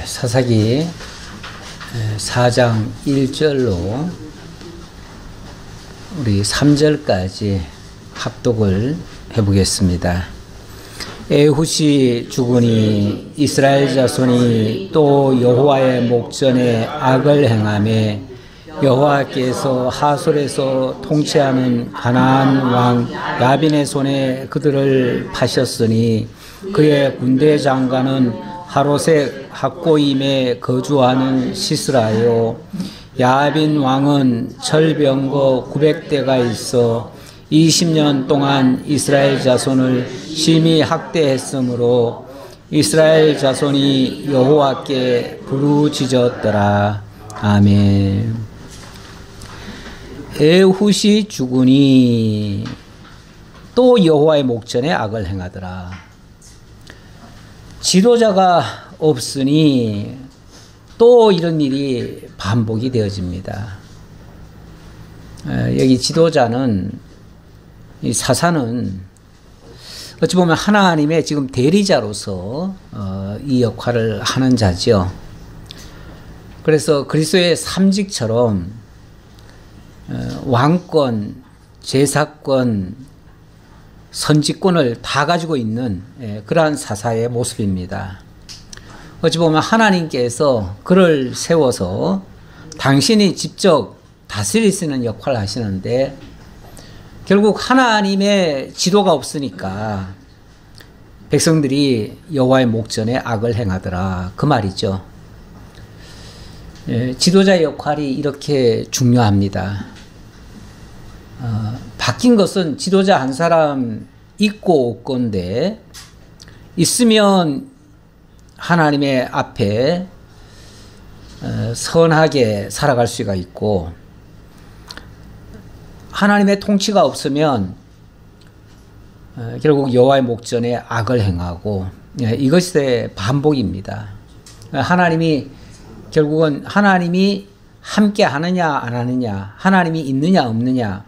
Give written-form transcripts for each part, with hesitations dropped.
사사기 4장 1절로 우리 3절까지 합독을 해보겠습니다. 에훗이 죽으니 이스라엘 자손이 또 여호와의 목전에 악을 행하며 여호와께서 하솔에서 통치하는 가나안 왕 야빈의 손에 그들을 파셨으니 그의 군대 장관은 하롯의 학고임에 거주하는 시스라요. 야빈 왕은 철병거 900대가 있어 20년 동안 이스라엘 자손을 심히 학대했으므로 이스라엘 자손이 여호와께 부르짖었더라. 아멘. 에훗이 죽으니 또 여호와의 목전에 악을 행하더라. 지도자가 없으니 또 이런 일이 반복이 되어집니다. 여기 지도자는, 이 사사는 어찌 보면 하나님의 지금 대리자로서 이 역할을 하는 자죠. 그래서 그리스도의 삼직처럼 왕권, 제사권, 선지권을 다 가지고 있는 그러한 사사의 모습입니다. 어찌 보면 하나님께서 그를 세워서 당신이 직접 다스릴 수 있는 역할을 하시는데 결국 하나님의 지도가 없으니까 백성들이 여호와의 목전에 악을 행하더라, 그 말이죠. 지도자의 역할이 이렇게 중요합니다. 바뀐 것은 지도자 한 사람 있고 없고인데, 있으면 하나님의 앞에 선하게 살아갈 수가 있고, 하나님의 통치가 없으면 결국 여호와의 목전에 악을 행하고, 이것의 반복입니다. 하나님이 결국은 하나님이 함께 하느냐 안 하느냐, 하나님이 있느냐 없느냐,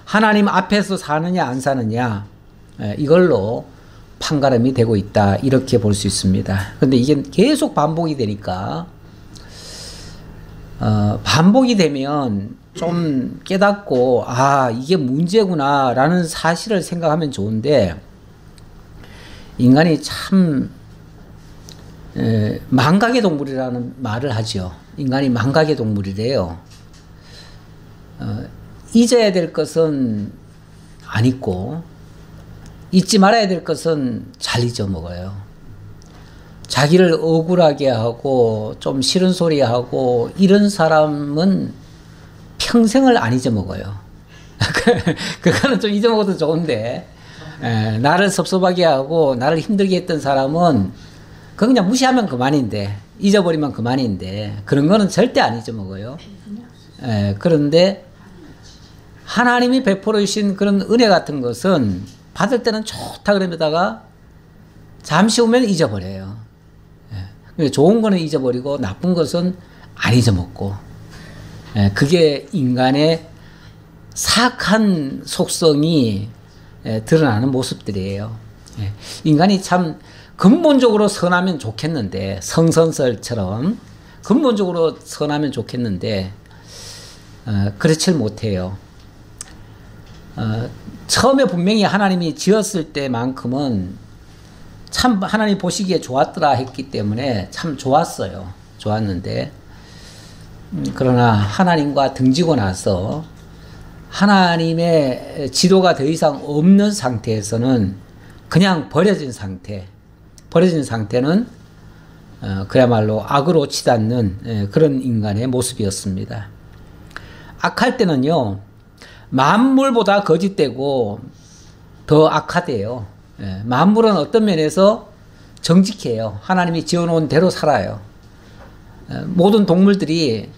하나님 앞에서 사느냐 안 사느냐, 이걸로 판가름이 되고 있다, 이렇게 볼 수 있습니다. 그런데 이게 계속 반복이 되니까 반복이 되면 좀 깨닫고 이게 문제구나 라는 사실을 생각하면 좋은데, 인간이 참 망각의 동물이라는 말을 하죠. 인간이 망각의 동물이래요. 잊어야 될 것은 안 잊고 잊지 말아야 될 것은 잘 잊어먹어요. 자기를 억울하게 하고 좀 싫은 소리 하고 이런 사람은 평생을 안 잊어먹어요. 그거는 좀 잊어먹어도 좋은데, 나를 섭섭하게 하고 나를 힘들게 했던 사람은 그거 그냥 무시하면 그만인데, 잊어버리면 그만인데, 그런 거는 절대 안 잊어먹어요. 그런데 하나님이 베풀어 주신 그런 은혜 같은 것은 받을 때는 좋다 그러다가 잠시 후면 잊어버려요. 좋은 거는 잊어버리고 나쁜 것은 안 잊어먹고, 그게 인간의 사악한 속성이 드러나는 모습들이에요. 인간이 참 근본적으로 선하면 좋겠는데, 성선설처럼 근본적으로 선하면 좋겠는데 그렇지 못해요. 처음에 분명히 하나님이 지었을 때만큼은 참 하나님 보시기에 좋았더라 했기 때문에 참 좋았어요. 좋았는데, 그러나 하나님과 등지고 나서 하나님의 지도가 더 이상 없는 상태에서는 그냥 버려진 상태는 그야말로 악으로 치닫는 그런 인간의 모습이었습니다. 악할 때는요, 만물보다 거짓되고 더 악하대요. 만물은 어떤 면에서 정직해요. 하나님이 지어놓은 대로 살아요. 모든 동물들이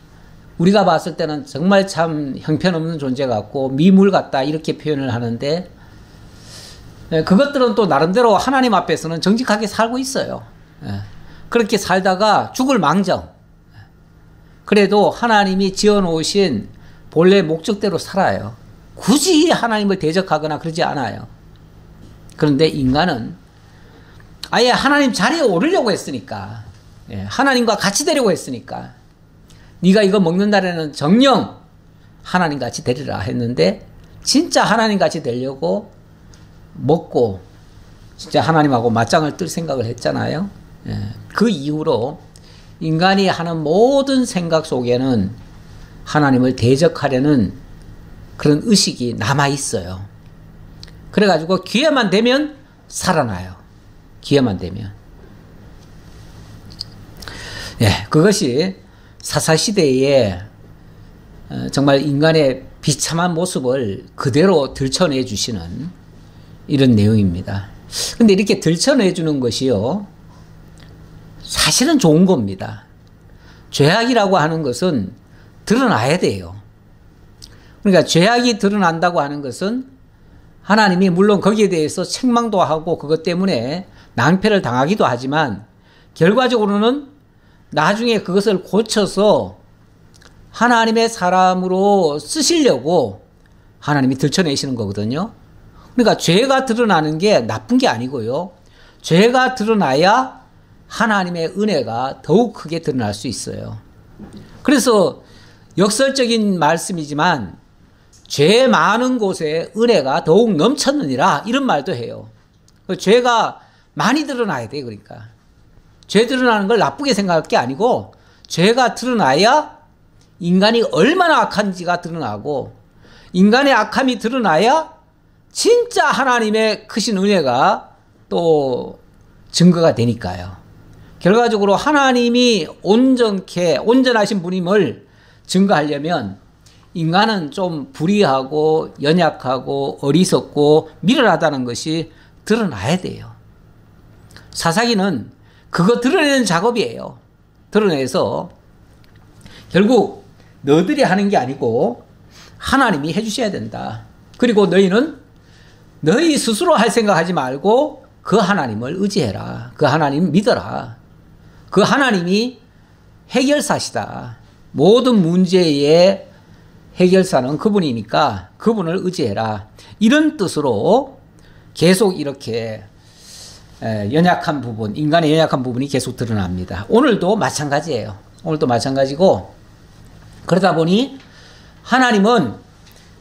우리가 봤을 때는 정말 참 형편없는 존재 같고 미물 같다, 이렇게 표현을 하는데, 그것들은 또 나름대로 하나님 앞에서는 정직하게 살고 있어요. 그렇게 살다가 죽을 망정, 그래도 하나님이 지어놓으신 본래 목적대로 살아요. 굳이 하나님을 대적하거나 그러지 않아요. 그런데 인간은 아예 하나님 자리에 오르려고 했으니까, 예, 하나님과 같이 되려고 했으니까 네가 이거 먹는 날에는 정령 하나님 같이 되리라 했는데 진짜 하나님 같이 되려고 먹고 진짜 하나님하고 맞짱을 뜰 생각을 했잖아요. 예, 그 이후로 인간이 하는 모든 생각 속에는 하나님을 대적하려는 그런 의식이 남아 있어요. 그래가지고 기회만 되면 살아나요. 기회만 되면. 예, 그것이 사사시대에 정말 인간의 비참한 모습을 그대로 들춰내 주시는 이런 내용입니다. 근데 이렇게 들춰내 주는 것이요, 사실은 좋은 겁니다. 죄악이라고 하는 것은 드러나야 돼요. 그러니까 죄악이 드러난다고 하는 것은 하나님이 물론 거기에 대해서 책망도 하고 그것 때문에 낭패를 당하기도 하지만 결과적으로는 나중에 그것을 고쳐서 하나님의 사람으로 쓰시려고 하나님이 들춰내시는 거거든요. 그러니까 죄가 드러나는 게 나쁜 게 아니고요. 죄가 드러나야 하나님의 은혜가 더욱 크게 드러날 수 있어요. 그래서 역설적인 말씀이지만 죄 많은 곳에 은혜가 더욱 넘쳤느니라 이런 말도 해요. 죄가 많이 드러나야 돼. 그러니까 죄 드러나는 걸 나쁘게 생각할 게 아니고 죄가 드러나야 인간이 얼마나 악한지가 드러나고 인간의 악함이 드러나야 진짜 하나님의 크신 은혜가 또 증거가 되니까요. 결과적으로 하나님이 온전하신 분임을 증거하려면 인간은 좀 불의하고 연약하고 어리석고 미련하다는 것이 드러나야 돼요. 사사기는 그거 드러내는 작업이에요. 드러내서 결국 너희들이 하는 게 아니고 하나님이 해주셔야 된다. 그리고 너희는 너희 스스로 할 생각하지 말고 그 하나님을 의지해라. 그 하나님 믿어라. 그 하나님이 해결사시다. 모든 문제의 해결사는 그분이니까 그분을 의지해라. 이런 뜻으로 계속 이렇게 연약한 부분, 인간의 연약한 부분이 계속 드러납니다. 오늘도 마찬가지예요. 오늘도 마찬가지고, 그러다 보니 하나님은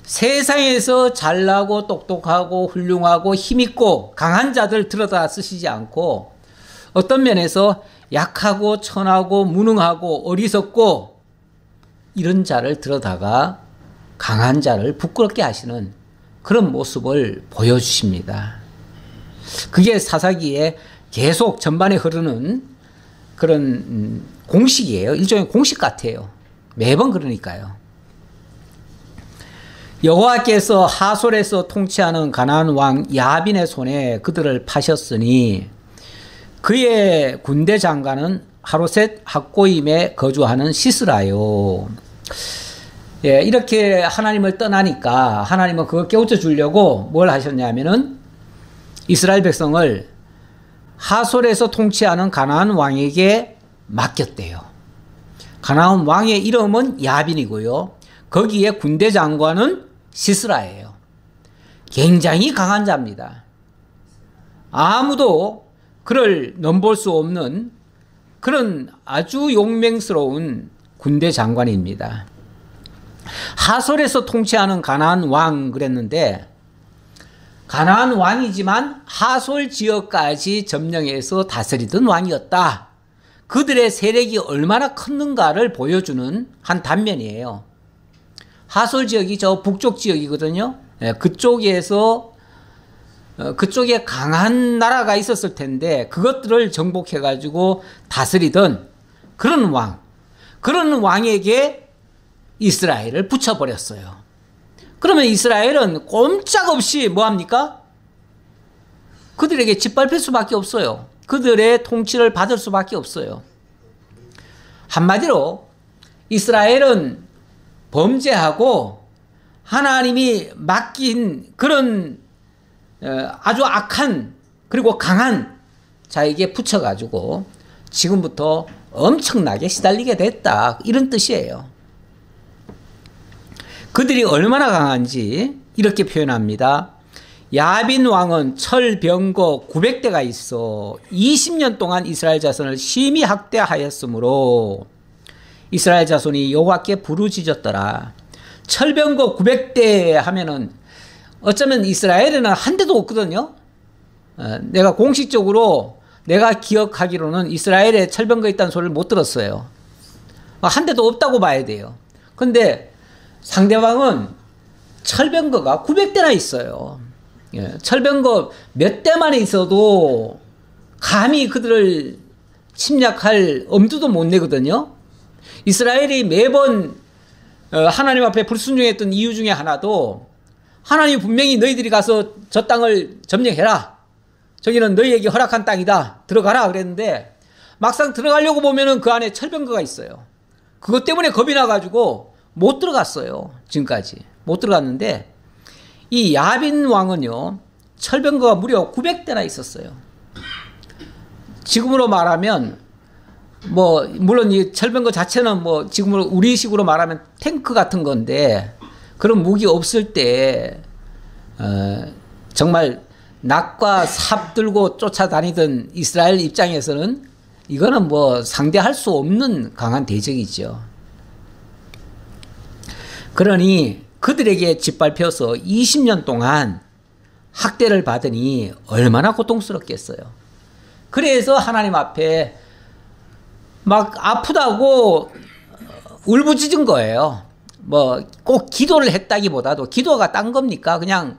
세상에서 잘나고 똑똑하고 훌륭하고 힘있고 강한 자들 들여다 쓰시지 않고 어떤 면에서 약하고 천하고 무능하고 어리석고 이런 자를 들여다가 강한 자를 부끄럽게 하시는 그런 모습을 보여주십니다. 그게 사사기에 계속 전반에 흐르는 그런 공식이에요. 일종의 공식 같아요. 매번 그러니까요. 여호와께서 하솔에서 통치하는 가나안 왕 야빈의 손에 그들을 파셨으니 그의 군대 장관은 하로셋 학고임에 거주하는 시스라요. 예, 이렇게 하나님을 떠나니까 하나님은 그거 깨우쳐 주려고 뭘 하셨냐면은 이스라엘 백성을 하솔에서 통치하는 가나안 왕에게 맡겼대요. 가나안 왕의 이름은 야빈이고요. 거기에 군대 장관은 시스라예요. 굉장히 강한 자입니다. 아무도 그를 넘볼 수 없는 그런 아주 용맹스러운 군대 장관입니다. 하솔에서 통치하는 가나안 왕 그랬는데 가나안 왕이지만 하솔 지역까지 점령해서 다스리던 왕이었다. 그들의 세력이 얼마나 컸는가를 보여주는 한 단면이에요. 하솔 지역이 저 북쪽 지역이거든요. 그쪽에서 그쪽에 강한 나라가 있었을 텐데 그것들을 정복해가지고 다스리던 그런 왕, 그런 왕에게 이스라엘을 붙여버렸어요. 그러면 이스라엘은 꼼짝없이 뭐합니까? 그들에게 짓밟힐 수밖에 없어요. 그들의 통치를 받을 수밖에 없어요. 한마디로 이스라엘은 범죄하고 하나님이 맡긴 그런 아주 악한 그리고 강한 자에게 붙여가지고 지금부터 엄청나게 시달리게 됐다. 이런 뜻이에요. 그들이 얼마나 강한지 이렇게 표현합니다. 야빈 왕은 철병거 900대가 있어 20년 동안 이스라엘 자손을 심히 학대하였으므로 이스라엘 자손이 여호와께 부르짖었더라. 철병거 900대 하면은 어쩌면 이스라엘에는 한 대도 없거든요. 내가 공식적으로 내가 기억하기로는 이스라엘에 철병거 있다는 소리를 못 들었어요. 한 대도 없다고 봐야 돼요. 근데 상대방은 철병거가 900대나 있어요. 철병거 몇 대만 있어도 감히 그들을 침략할 엄두도 못 내거든요. 이스라엘이 매번 하나님 앞에 불순종했던 이유 중에 하나도 하나님이 분명히 너희들이 가서 저 땅을 점령해라. 저기는 너희에게 허락한 땅이다. 들어가라 그랬는데 막상 들어가려고 보면은 그 안에 철병거가 있어요. 그것 때문에 겁이 나가지고 못 들어갔어요. 지금까지. 못 들어갔는데 이 야빈 왕은요, 철병거가 무려 900대나 있었어요. 지금으로 말하면, 물론 이 철병거 자체는 지금으로, 우리식으로 말하면 탱크 같은 건데, 그런 무기 없을 때, 정말 낙과 삽 들고 쫓아다니던 이스라엘 입장에서는 이거는 상대할 수 없는 강한 대적이죠. 그러니, 그들에게 짓밟혀서 20년 동안 학대를 받으니 얼마나 고통스럽겠어요. 그래서 하나님 앞에 막 아프다고 울부짖은 거예요. 꼭 기도를 했다기보다도 기도가 딴 겁니까? 그냥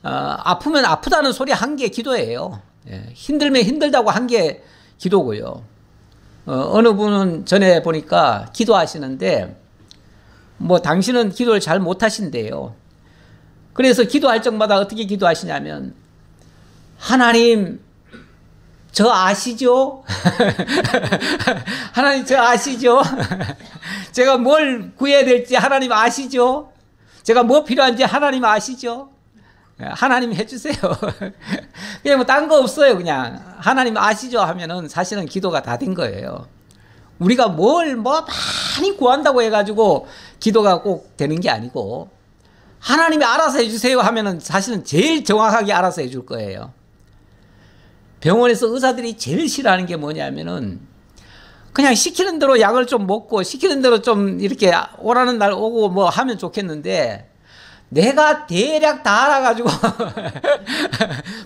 아프면 아프다는 소리 한 게 기도예요. 힘들면 힘들다고 한 게 기도고요. 어느 분은 전에 보니까 기도하시는데 당신은 기도를 잘 못하신대요. 그래서 기도할 적마다 어떻게 기도하시냐면, 하나님, 저 아시죠? 하나님, 저 아시죠? 제가 뭘 구해야 될지 하나님 아시죠? 제가 뭐 필요한지 하나님 아시죠? 하나님 해주세요. 그냥 딴 거 없어요. 그냥 하나님 아시죠? 하면은 사실은 기도가 다 된 거예요. 우리가 많이 구한다고 해가지고 기도가 꼭 되는 게 아니고, 하나님이 알아서 해주세요 하면은 사실은 제일 정확하게 알아서 해줄 거예요. 병원에서 의사들이 제일 싫어하는 게 뭐냐면은, 그냥 시키는 대로 약을 좀 먹고, 시키는 대로 좀 이렇게 오라는 날 오고 하면 좋겠는데, 내가 대략 다 알아가지고,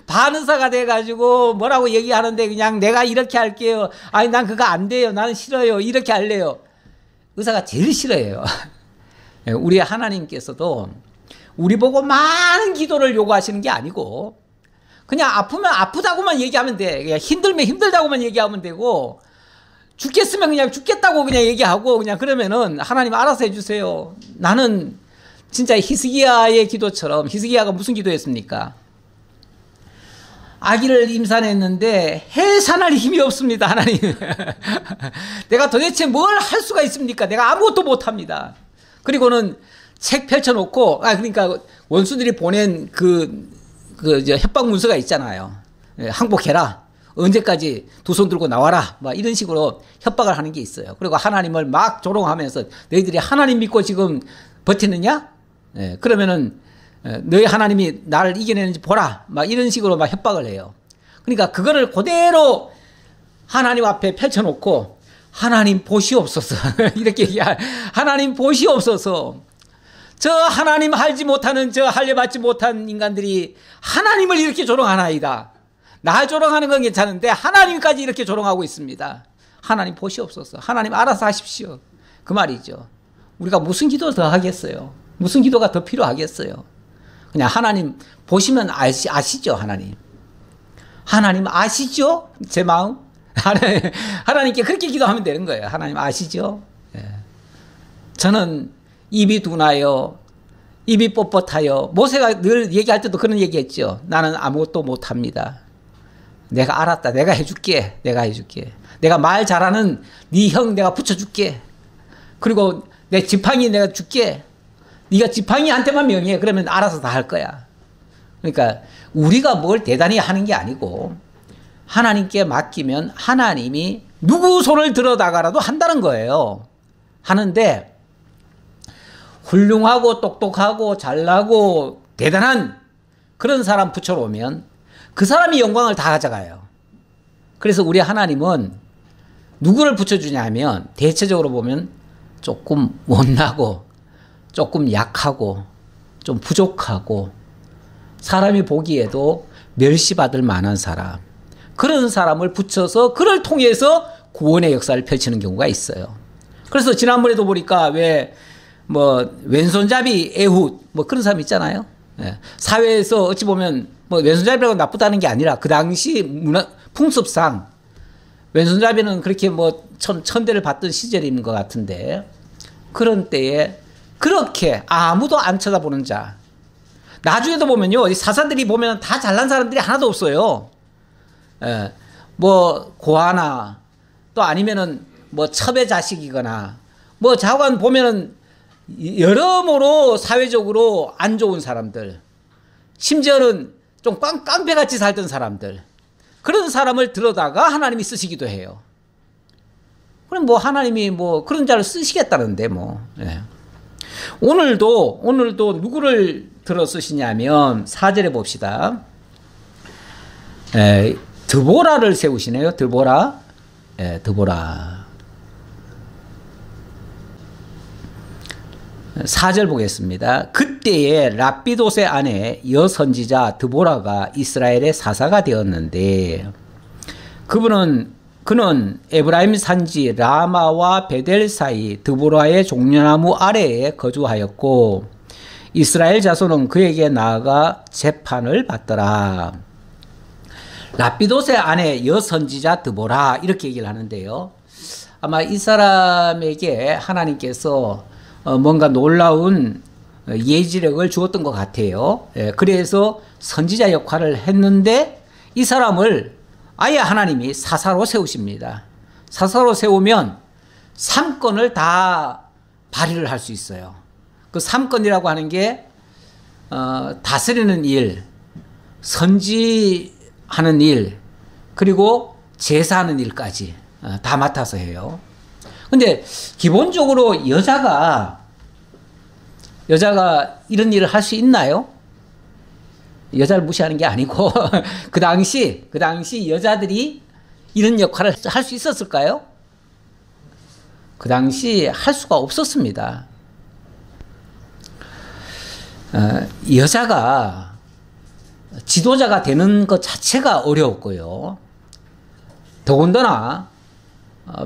반의사가 돼가지고 뭐라고 얘기하는데 그냥 내가 이렇게 할게요. 아니, 난 그거 안 돼요. 나는 싫어요. 이렇게 할래요. 의사가 제일 싫어해요. 우리 하나님께서도 우리 보고 많은 기도를 요구하시는 게 아니고, 그냥 아프면 아프다고만 얘기하면 돼. 그냥 힘들면 힘들다고만 얘기하면 되고, 죽겠으면 그냥 죽겠다고 그냥 얘기하고, 그냥 그러면은 하나님 알아서 해주세요. 나는 진짜 히스기야의 기도처럼, 히스기야가 무슨 기도했습니까? 아기를 임산했는데 해산할 힘이 없습니다, 하나님. 내가 도대체 뭘 할 수가 있습니까? 내가 아무것도 못합니다. 그리고는 책 펼쳐놓고, 그러니까 원수들이 보낸 협박 문서가 있잖아요. 항복해라. 언제까지 두 손 들고 나와라. 이런 식으로 협박을 하는 게 있어요. 그리고 하나님을 막 조롱하면서 너희들이 하나님 믿고 지금 버티느냐? 그러면은 너희 하나님이 나를 이겨내는지 보라. 이런 식으로 협박을 해요. 그러니까 그거를 그대로 하나님 앞에 펼쳐놓고, 하나님 보시옵소서. 이렇게 하나님 보시옵소서. 저 하나님 알지 못하는, 저 할례받지 못한 인간들이 하나님을 이렇게 조롱하나이다. 나 조롱하는 건 괜찮은데 하나님까지 이렇게 조롱하고 있습니다. 하나님 보시옵소서. 하나님 알아서 하십시오. 그 말이죠. 우리가 무슨 기도 더 하겠어요? 무슨 기도가 더 필요하겠어요? 그냥 하나님 보시면 아시죠, 하나님. 하나님 아시죠? 제 마음? 하나님께 그렇게 기도하면 되는 거예요. 하나님 아시죠? 저는 입이 둔하여, 입이 뻣뻣하여, 모세가 늘 얘기할 때도 그런 얘기했죠. 나는 아무것도 못합니다. 내가 알았다. 내가 해줄게. 내가 해줄게. 내가 말 잘하는 네 형 내가 붙여줄게. 그리고 내 지팡이 내가 줄게. 네가 지팡이한테만 명해. 그러면 알아서 다 할 거야. 그러니까 우리가 뭘 대단히 하는 게 아니고 하나님께 맡기면 하나님이 누구 손을 들어다가라도 한다는 거예요. 하는데 훌륭하고 똑똑하고 잘나고 대단한 그런 사람 붙여놓으면 그 사람이 영광을 다 가져가요. 그래서 우리 하나님은 누구를 붙여주냐 하면 대체적으로 보면 조금 못나고 조금 약하고 좀 부족하고 사람이 보기에도 멸시받을 만한 사람, 그런 사람을 붙여서 그를 통해서 구원의 역사를 펼치는 경우가 있어요. 그래서 지난번에도 보니까 왜 뭐 왼손잡이 에훗 뭐 그런 사람 있잖아요. 예. 사회에서 어찌 보면 뭐 왼손잡이라고 나쁘다는 게 아니라 그 당시 문화 풍습상 왼손잡이는 그렇게 뭐 천대를 받던 시절인 것 같은데, 그런 때에 그렇게 아무도 안 쳐다보는 자, 나중에도 보면요, 이 사사들이 보면 다 잘난 사람들이 하나도 없어요. 예. 뭐 고아나 또 아니면은 뭐 첩의 자식이거나 뭐 자관 보면은 여러모로 사회적으로 안 좋은 사람들, 심지어는 좀 깡패같이 살던 사람들, 그런 사람을 들어다가 하나님이 쓰시기도 해요. 그럼 뭐 하나님이 뭐 그런 자를 쓰시겠다는데 뭐. 예. 오늘도 누구를 들어 쓰시냐면 4절에 봅시다. 드보라를 세우시네요. 드보라. 드보라. 4절 보겠습니다. 그때에 랍비돗의 아내 여선지자 드보라가 이스라엘의 사사가 되었는데, 그는 에브라임 산지 라마와 베델 사이 드보라의 종려나무 아래에 거주하였고, 이스라엘 자손은 그에게 나아가 재판을 받더라. 랍비돗의 아내 여선지자 드보라, 이렇게 얘기를 하는데요. 아마 이 사람에게 하나님께서 뭔가 놀라운 예지력을 주었던 것 같아요. 그래서 선지자 역할을 했는데 이 사람을 아예 하나님이 사사로 세우십니다. 사사로 세우면 3건을 다 발휘를 할 수 있어요. 그 3건이라고 하는 게 다스리는 일, 선지하는 일, 그리고 제사하는 일까지 다 맡아서 해요. 근데 기본적으로 여자가 이런 일을 할 수 있나요? 여자를 무시하는 게 아니고 그 당시 여자들이 이런 역할을 할 수 있었을까요? 그 당시 할 수가 없었습니다. 여자가 지도자가 되는 것 자체가 어려웠고요. 더군다나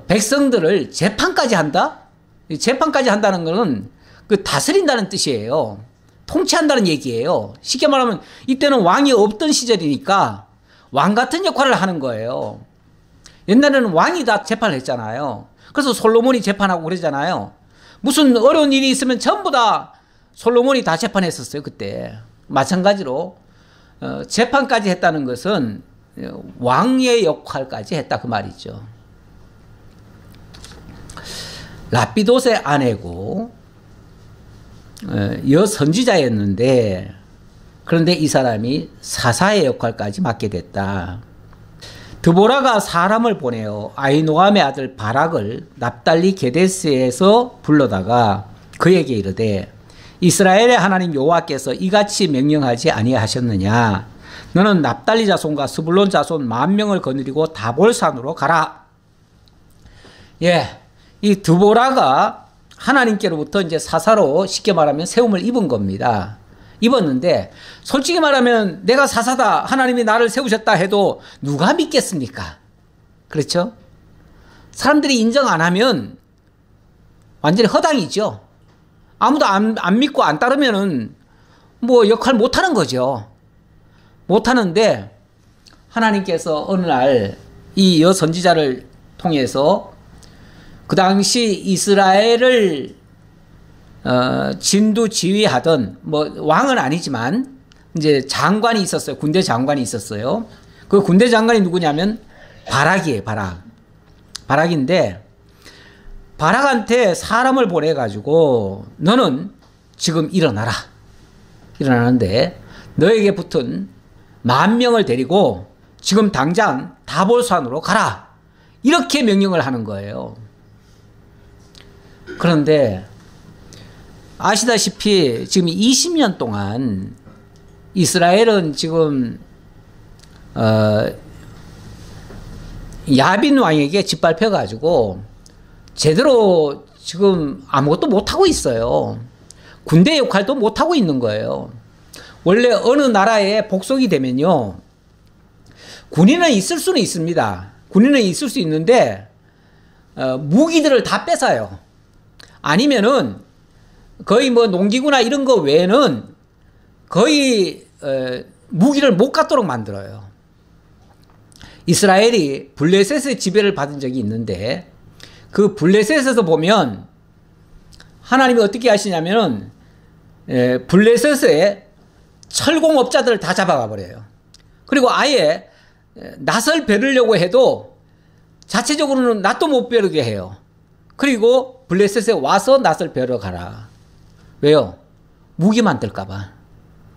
백성들을 재판까지 한다? 재판까지 한다는 것은 그 다스린다는 뜻이에요. 통치한다는 얘기예요. 쉽게 말하면 이때는 왕이 없던 시절이니까 왕 같은 역할을 하는 거예요. 옛날에는 왕이 다 재판을 했잖아요. 그래서 솔로몬이 재판하고 그러잖아요. 무슨 어려운 일이 있으면 전부 다 솔로몬이 다 재판했었어요, 그때. 마찬가지로 재판까지 했다는 것은 왕의 역할까지 했다, 그 말이죠. 랍비돗의 아내고 여선지자였는데, 그런데 이 사람이 사사의 역할까지 맡게 됐다. 드보라가 사람을 보내어 아히노암의 아들 바락을 납달리 게데스에서 불러다가 그에게 이르되, 이스라엘의 하나님 여호와께서 이같이 명령하지 아니하셨느냐? 너는 납달리 자손과 스불론 자손 10,000명을 거느리고 다볼산으로 가라. 이 드보라가 하나님께로부터 이제 사사로 쉽게 말하면 세움을 입은 겁니다. 입었는데 솔직히 말하면 내가 사사다, 하나님이 나를 세우셨다 해도 누가 믿겠습니까? 그렇죠? 사람들이 인정 안 하면 완전히 허당이죠. 아무도 안 믿고 안 따르면은 뭐 역할 못 하는 거죠. 못 하는데 하나님께서 어느 날 이 여선지자를 통해서 그 당시 이스라엘을 진두 지휘하던, 뭐 왕은 아니지만 이제 장관이 있었어요. 군대 장관이 있었어요. 그 군대 장관이 누구냐면 바락이에요. 바락인데 바락한테 사람을 보내가지고 너는 지금 일어나라. 일어나는데 너에게 붙은 10,000명을 데리고 지금 당장 다볼산으로 가라. 이렇게 명령을 하는 거예요. 그런데 아시다시피 지금 20년 동안 이스라엘은 지금 야빈 왕에게 짓밟혀 가지고 제대로 지금 아무것도 못하고 있어요. 군대 역할도 못하고 있는 거예요. 원래 어느 나라에 복속이 되면요, 군인은 있을 수는 있습니다. 군인은 있을 수 있는데 무기들을 다 뺏어요. 아니면은 거의 뭐 농기구나 이런 거 외에는 거의 무기를 못 갖도록 만들어요. 이스라엘이 블레셋의 지배를 받은 적이 있는데, 그 블레셋에서 보면 하나님이 어떻게 하시냐면은 블레셋의 철공업자들을 다 잡아가 버려요. 그리고 아예 낫을 베르려고 해도 자체적으로는 낫도 못 베르게 해요. 그리고 블레셋에 와서 낫을 베러 가라. 왜요? 무기 만들까봐.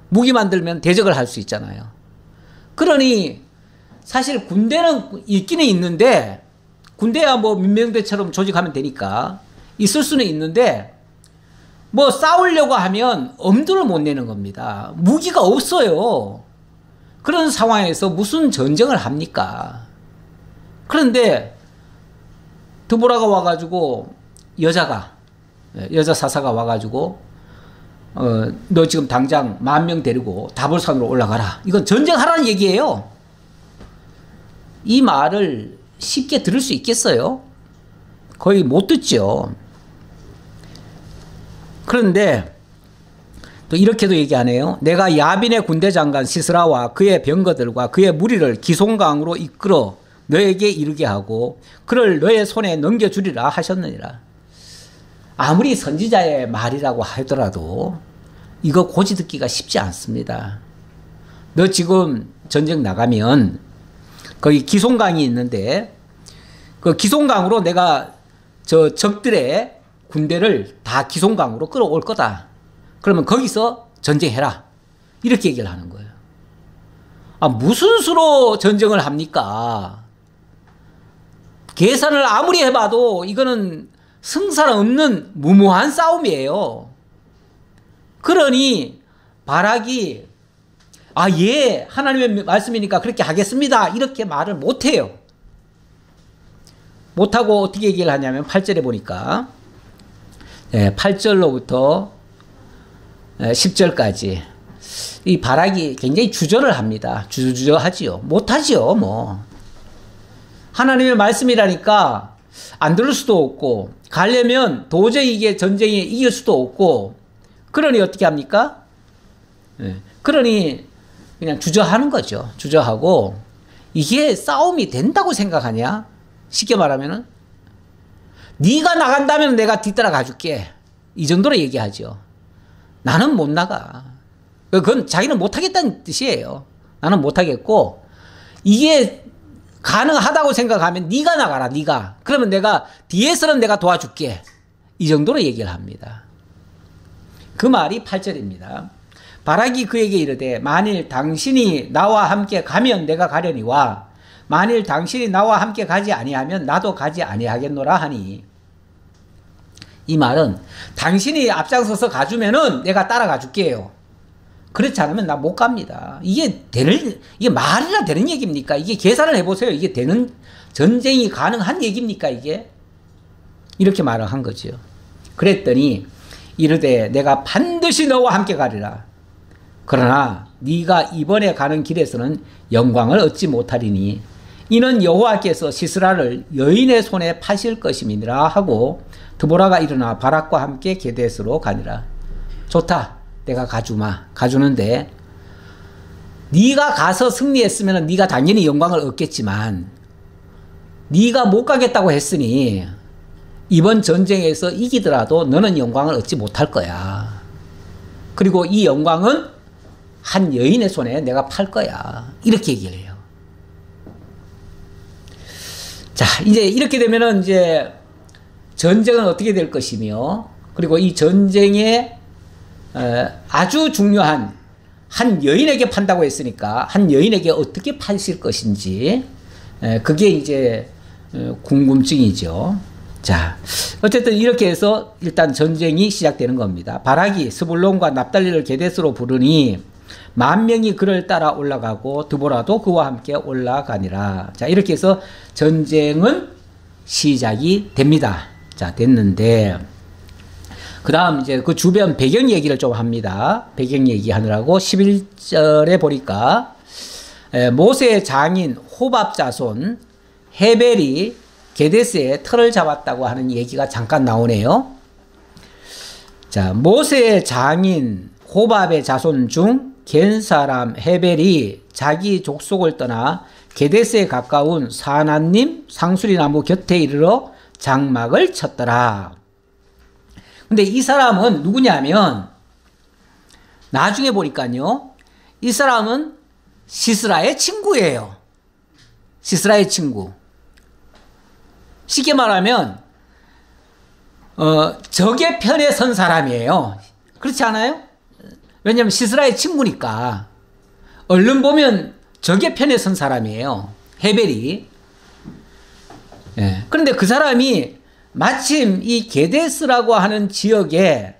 무기 만들면 대적을 할 수 있잖아요. 그러니 사실 군대는 있기는 있는데, 군대야 뭐 민병대처럼 조직하면 되니까 있을 수는 있는데, 뭐 싸우려고 하면 엄두를 못 내는 겁니다. 무기가 없어요. 그런 상황에서 무슨 전쟁을 합니까? 그런데 드보라가 와가지고 여자 사사가 와가지고 너 지금 당장 10,000명 데리고 다볼산으로 올라가라. 이건 전쟁하라는 얘기예요. 이 말을 쉽게 들을 수 있겠어요? 거의 못 듣죠. 그런데 또 이렇게도 얘기하네요. 내가 야빈의 군대 장관 시스라와 그의 병거들과 그의 무리를 기송강으로 이끌어 너에게 이르게 하고 그를 너의 손에 넘겨주리라 하셨느니라. 아무리 선지자의 말이라고 하더라도 이거 고지 듣기가 쉽지 않습니다. 너 지금 전쟁 나가면 거기 기송강이 있는데 그 기송강으로 내가 저 적들의 군대를 다 기송강으로 끌어올 거다. 그러면 거기서 전쟁해라. 이렇게 얘기를 하는 거예요. 아, 무슨 수로 전쟁을 합니까? 계산을 아무리 해봐도 이거는 승산 없는 무모한 싸움이에요. 그러니 바락이 예, 하나님의 말씀이니까 그렇게 하겠습니다. 이렇게 말을 못해요. 못하고 어떻게 얘기를 하냐면 8절에 보니까 8절로부터 10절까지 이 바락이 굉장히 주저를 합니다. 주저하지요. 못하지요. 뭐 하나님의 말씀이라니까 안 들을 수도 없고 가려면 도저히 이게 전쟁에 이길 수도 없고 그러니 어떻게 합니까? 그러니 그냥 주저하는 거죠. 주저하고 이게 싸움이 된다고 생각하냐? 쉽게 말하면은 네가 나간다면 내가 뒤따라 가줄게. 이 정도로 얘기하죠. 나는 못 나가. 그건 자기는 못하겠다는 뜻이에요. 나는 못하겠고 이게 가능하다고 생각하면 네가 나가라. 네가. 그러면 내가 뒤에서는 내가 도와줄게. 이 정도로 얘기를 합니다. 그 말이 8절입니다. 바락이 그에게 이르되 만일 당신이 나와 함께 가면 내가 가려니와 만일 당신이 나와 함께 가지 아니하면 나도 가지 아니하겠노라 하니 이 말은 당신이 앞장서서 가주면은 내가 따라가 줄게요. 그렇지 않으면 나 못 갑니다. 이게 말이나 되는 얘기입니까? 이게 계산을 해보세요. 이게 되는 전쟁이 가능한 얘기입니까? 이게 이렇게 말을 한 거죠. 그랬더니 이르되 내가 반드시 너와 함께 가리라. 그러나 네가 이번에 가는 길에서는 영광을 얻지 못하리니 이는 여호와께서 시스라를 여인의 손에 파실 것임이니라 하고 드보라가 일어나 바락과 함께 게데스로 가니라. 좋다. 내가 가주마. 가주는데 네가 가서 승리했으면 네가 당연히 영광을 얻겠지만 네가 못 가겠다고 했으니 이번 전쟁에서 이기더라도 너는 영광을 얻지 못할 거야. 그리고 이 영광은 한 여인의 손에 내가 팔 거야. 이렇게 얘기를 해요. 자, 이제 이렇게 되면은 이제 전쟁은 어떻게 될 것이며 그리고 이 전쟁에 아주 중요한 한 여인에게 판다고 했으니까 한 여인에게 어떻게 파실 것인지 그게 이제 궁금증이죠. 자, 어쨌든 이렇게 해서 일단 전쟁이 시작되는 겁니다. 바락이 스불론과 납달리를 게데스로 부르니 10,000명이 그를 따라 올라가고 드보라도 그와 함께 올라가니라. 자, 이렇게 해서 전쟁은 시작이 됩니다. 자, 됐는데 그 다음 이제 그 주변 배경 얘기를 좀 합니다. 배경 얘기하느라고 11절에 보니까 모세의 장인 호밥 자손 헤벨이 게데스에 터를 잡았다고 하는 얘기가 잠깐 나오네요. 자, 모세의 장인 호밥의 자손 중 겐 사람 헤벨이 자기 족속을 떠나 게데스에 가까운 사나님 상수리 나무 곁에 이르러 장막을 쳤더라. 근데 이 사람은 누구냐면 나중에 보니까요, 이 사람은 시스라의 친구예요. 시스라의 친구. 쉽게 말하면 적의 편에 선 사람이에요. 그렇지 않아요? 왜냐하면 시스라의 친구니까. 얼른 보면 적의 편에 선 사람이에요. 헤벨이. 예. 그런데 그 사람이 마침 이 게데스라고 하는 지역에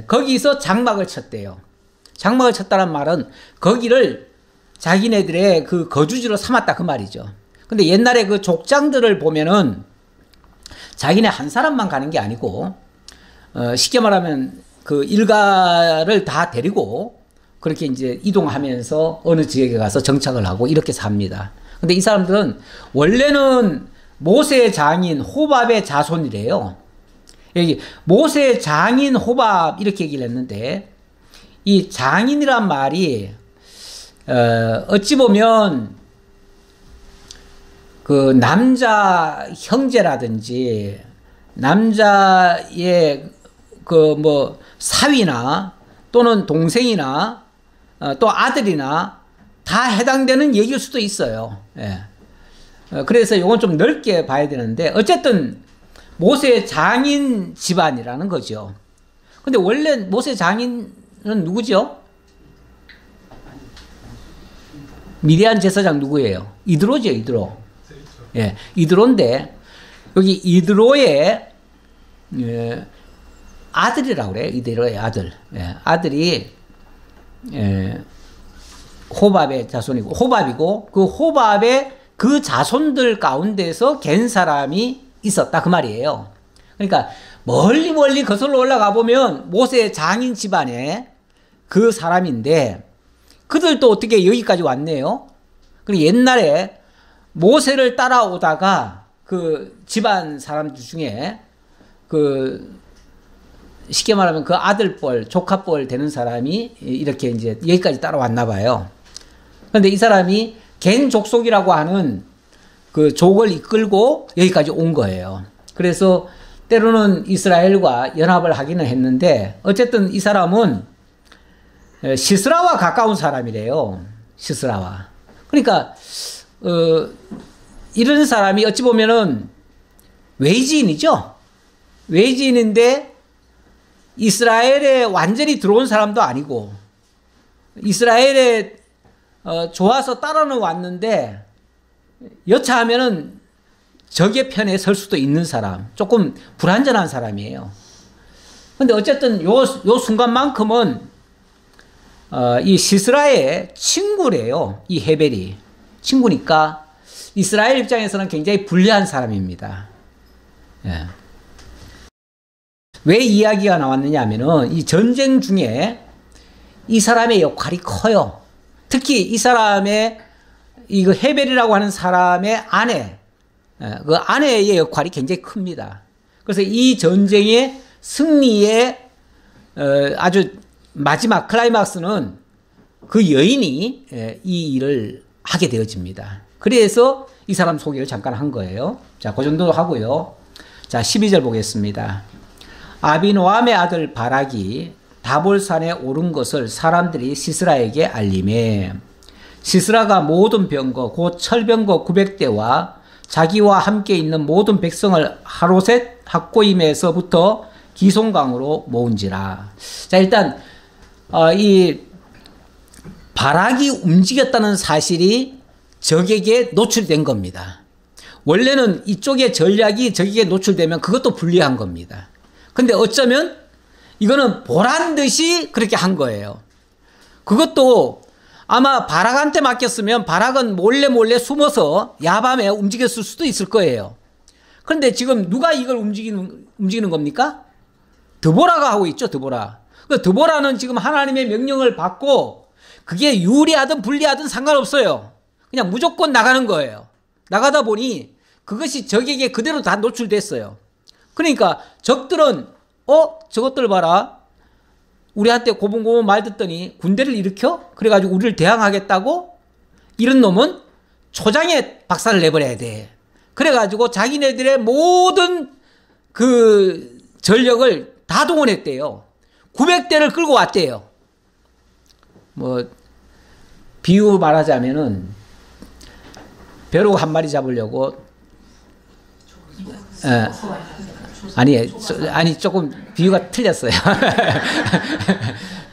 거기서 장막을 쳤대요. 장막을 쳤다는 말은 거기를 자기네들의 그 거주지로 삼았다 그 말이죠. 근데 옛날에 그 족장들을 보면은 자기네 한 사람만 가는 게 아니고 쉽게 말하면 그 일가를 다 데리고 그렇게 이제 이동하면서 어느 지역에 가서 정착을 하고 이렇게 삽니다. 근데 이 사람들은 원래는 모세의 장인 호밥의 자손이래요. 여기 모세의 장인 호밥 이렇게 얘기를 했는데 이 장인이란 말이 어찌 보면 그 남자 형제라든지 남자의 그 뭐 사위나 또는 동생이나 또 아들이나 다 해당되는 얘기일 수도 있어요. 예. 그래서 이건 좀 넓게 봐야 되는데 어쨌든 모세의 장인 집안이라는 거죠. 근데 원래 모세 장인은 누구죠? 미디안 제사장 누구예요? 이드로죠, 이드로. 예, 이드로인데 여기 이드로의 아들이라고 그래요. 이드로의 아들. 예, 아들이 호밥의 자손이고 호밥이고 그 호밥의 그 자손들 가운데서 겐 사람이 있었다 그 말이에요. 그러니까 멀리 거슬러 올라가 보면 모세의 장인 집안에 그 사람인데 그들도 어떻게 여기까지 왔네요. 그리고 옛날에 모세를 따라오다가 그 집안 사람들 중에 그 쉽게 말하면 그 아들뻘, 조카뻘 되는 사람이 이렇게 이제 여기까지 따라왔나 봐요. 그런데 이 사람이 겐 족속이라고 하는 그 족을 이끌고 여기까지 온 거예요. 그래서 때로는 이스라엘과 연합을 하기는 했는데 어쨌든 이 사람은 시스라와 가까운 사람이래요. 시스라와. 그러니까 이런 사람이 어찌 보면은 외지인이죠. 외지인인데 이스라엘에 완전히 들어온 사람도 아니고 이스라엘에 좋아서 따라는 왔는데 여차하면은 적의 편에 설 수도 있는 사람, 조금 불완전한 사람이에요. 근데 어쨌든 요 순간만큼은 이 시스라의 친구래요. 이 헤벨이 친구니까 이스라엘 입장에서는 굉장히 불리한 사람입니다. 예. 왜 이야기가 나왔느냐 하면은 이 전쟁 중에 이 사람의 역할이 커요. 특히 이 사람의 이거 헤벨이라고 하는 사람의 아내, 그 아내의 역할이 굉장히 큽니다. 그래서 이 전쟁의 승리의 아주 마지막 클라이막스는 그 여인이 이 일을 하게 되어집니다. 그래서 이 사람 소개를 잠깐 한 거예요. 자, 그 정도 하고요. 자, 12절 보겠습니다. 아비노함의 아들 바락이 다볼산에 오른 것을 사람들이 시스라에게 알림해 시스라가 모든 병거 곧 철병거 900대와 자기와 함께 있는 모든 백성을 하로셋 학고임에서부터 기송강으로 모은지라. 자, 일단 이 바락이 움직였다는 사실이 적에게 노출된 겁니다. 원래는 이쪽의 전략이 적에게 노출되면 그것도 불리한 겁니다. 근데 어쩌면 이거는 보란 듯이 그렇게 한 거예요. 그것도 아마 바락한테 맡겼으면 바락은 몰래 몰래 숨어서 야밤에 움직였을 수도 있을 거예요. 그런데 지금 누가 이걸 움직이는 겁니까? 드보라가 하고 있죠, 드보라. 그 드보라는 지금 하나님의 명령을 받고 그게 유리하든 불리하든 상관없어요. 그냥 무조건 나가는 거예요. 나가다 보니 그것이 적에게 그대로 다 노출됐어요. 그러니까 적들은 저것들 봐라. 우리한테 고분고분 말 듣더니 군대를 일으켜? 그래가지고 우리를 대항하겠다고? 이런 놈은 초장에 박살을 내버려야 돼. 그래가지고 자기네들의 모든 그 전력을 다 동원했대요. 900대를 끌고 왔대요. 뭐 비유 말하자면은 벼룩 한 마리 잡으려고 아니 조금 비유가 틀렸어요.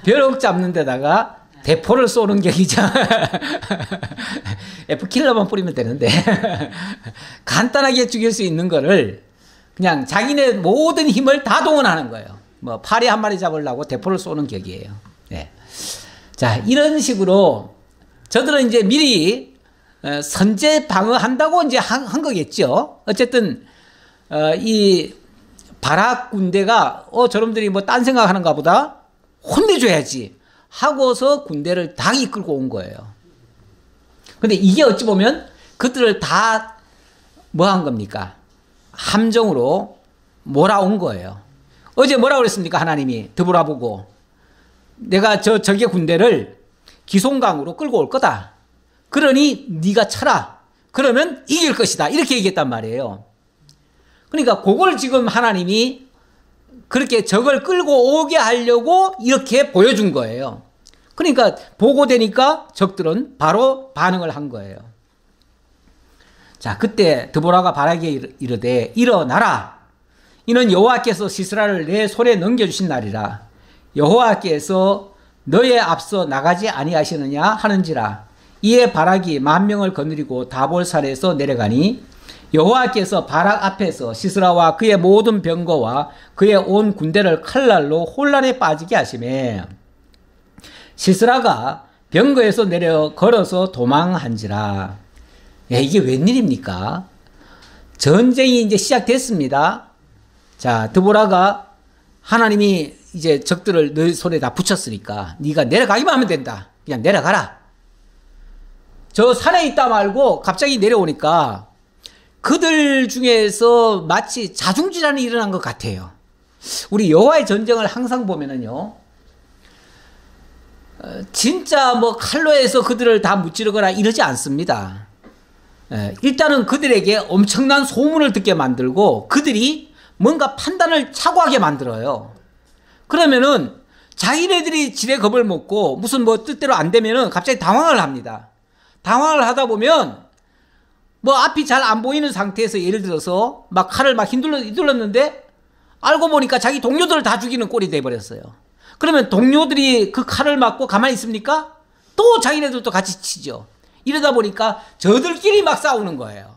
벼룩 잡는 데다가 대포를 쏘는 격이죠. F킬러만 뿌리면 되는데 간단하게 죽일 수 있는 거를 그냥 자기네 모든 힘을 다 동원하는 거예요. 뭐 파리 한 마리 잡으려고 대포를 쏘는 격이에요. 네. 자, 이런 식으로 저들은 이제 미리 선제 방어한다고 이제 한 거겠죠. 어쨌든 이 바락 군대가 저놈들이 뭐 딴 생각하는가 보다 혼내줘야지 하고서 군대를 다 이끌고 온 거예요. 근데 이게 어찌 보면 그들을 다 뭐 한 겁니까? 함정으로 몰아온 거예요. 어제 뭐라고 그랬습니까? 하나님이 드보라 보고 내가 적의 군대를 기송강으로 끌고 올 거다. 그러니 네가 쳐라. 그러면 이길 것이다. 이렇게 얘기했단 말이에요. 그러니까 그걸 지금 하나님이 그렇게 적을 끌고 오게 하려고 이렇게 보여준 거예요. 그러니까 보고되니까 적들은 바로 반응을 한 거예요. 자, 그때 드보라가 바락에게 이르되 일어나라. 이는 여호와께서 시스라를 내 손에 넘겨주신 날이라. 여호와께서 너의 앞서 나가지 아니하시느냐 하는지라. 이에 바락이 10,000명을 거느리고 다볼산에서 내려가니 여호와께서 바락 앞에서 시스라와 그의 모든 병거와 그의 온 군대를 칼날로 혼란에 빠지게 하시매 시스라가 병거에서 내려 걸어서 도망한지라. 이게 웬일입니까? 전쟁이 이제 시작됐습니다. 자, 드보라가 하나님이 이제 적들을 너 손에 다 붙였으니까 네가 내려가기만 하면 된다. 그냥 내려가라. 저 산에 있다 말고 갑자기 내려오니까 그들 중에서 마치 자중질환이 일어난 것 같아요. 우리 여호와의 전쟁을 항상 보면은요, 진짜 뭐 칼로 해서 그들을 다 무찌르거나 이러지 않습니다. 일단은 그들에게 엄청난 소문을 듣게 만들고 그들이 뭔가 판단을 착오하게 만들어요. 그러면은 자기네들이 지레 겁을 먹고 무슨 뭐 뜻대로 안 되면은 갑자기 당황을 합니다. 당황을 하다 보면 뭐 앞이 잘 안 보이는 상태에서 예를 들어서 막 칼을 막 휘둘렀는데 알고 보니까 자기 동료들을 다 죽이는 꼴이 돼버렸어요. 그러면 동료들이 그 칼을 맞고 가만히 있습니까? 또 자기네들도 같이 치죠. 이러다 보니까 저들끼리 막 싸우는 거예요.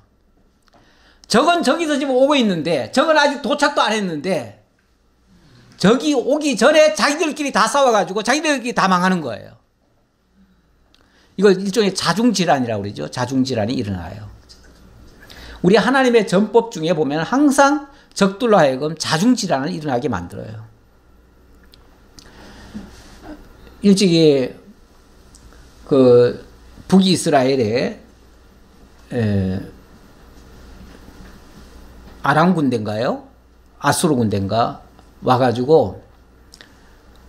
적은 저기서 지금 오고 있는데 적은 아직 도착도 안 했는데 적이 오기 전에 자기들끼리 다 싸워가지고 자기들끼리 다 망하는 거예요. 이걸 일종의 자중질환이라고 그러죠. 자중질환이 일어나요. 우리 하나님의 전법 중에 보면 항상 적들로 하여금 자중질환을 일어나게 만들어요. 일찍이 그 북이스라엘에 아람 군대인가요? 아수르 군대인가 와가지고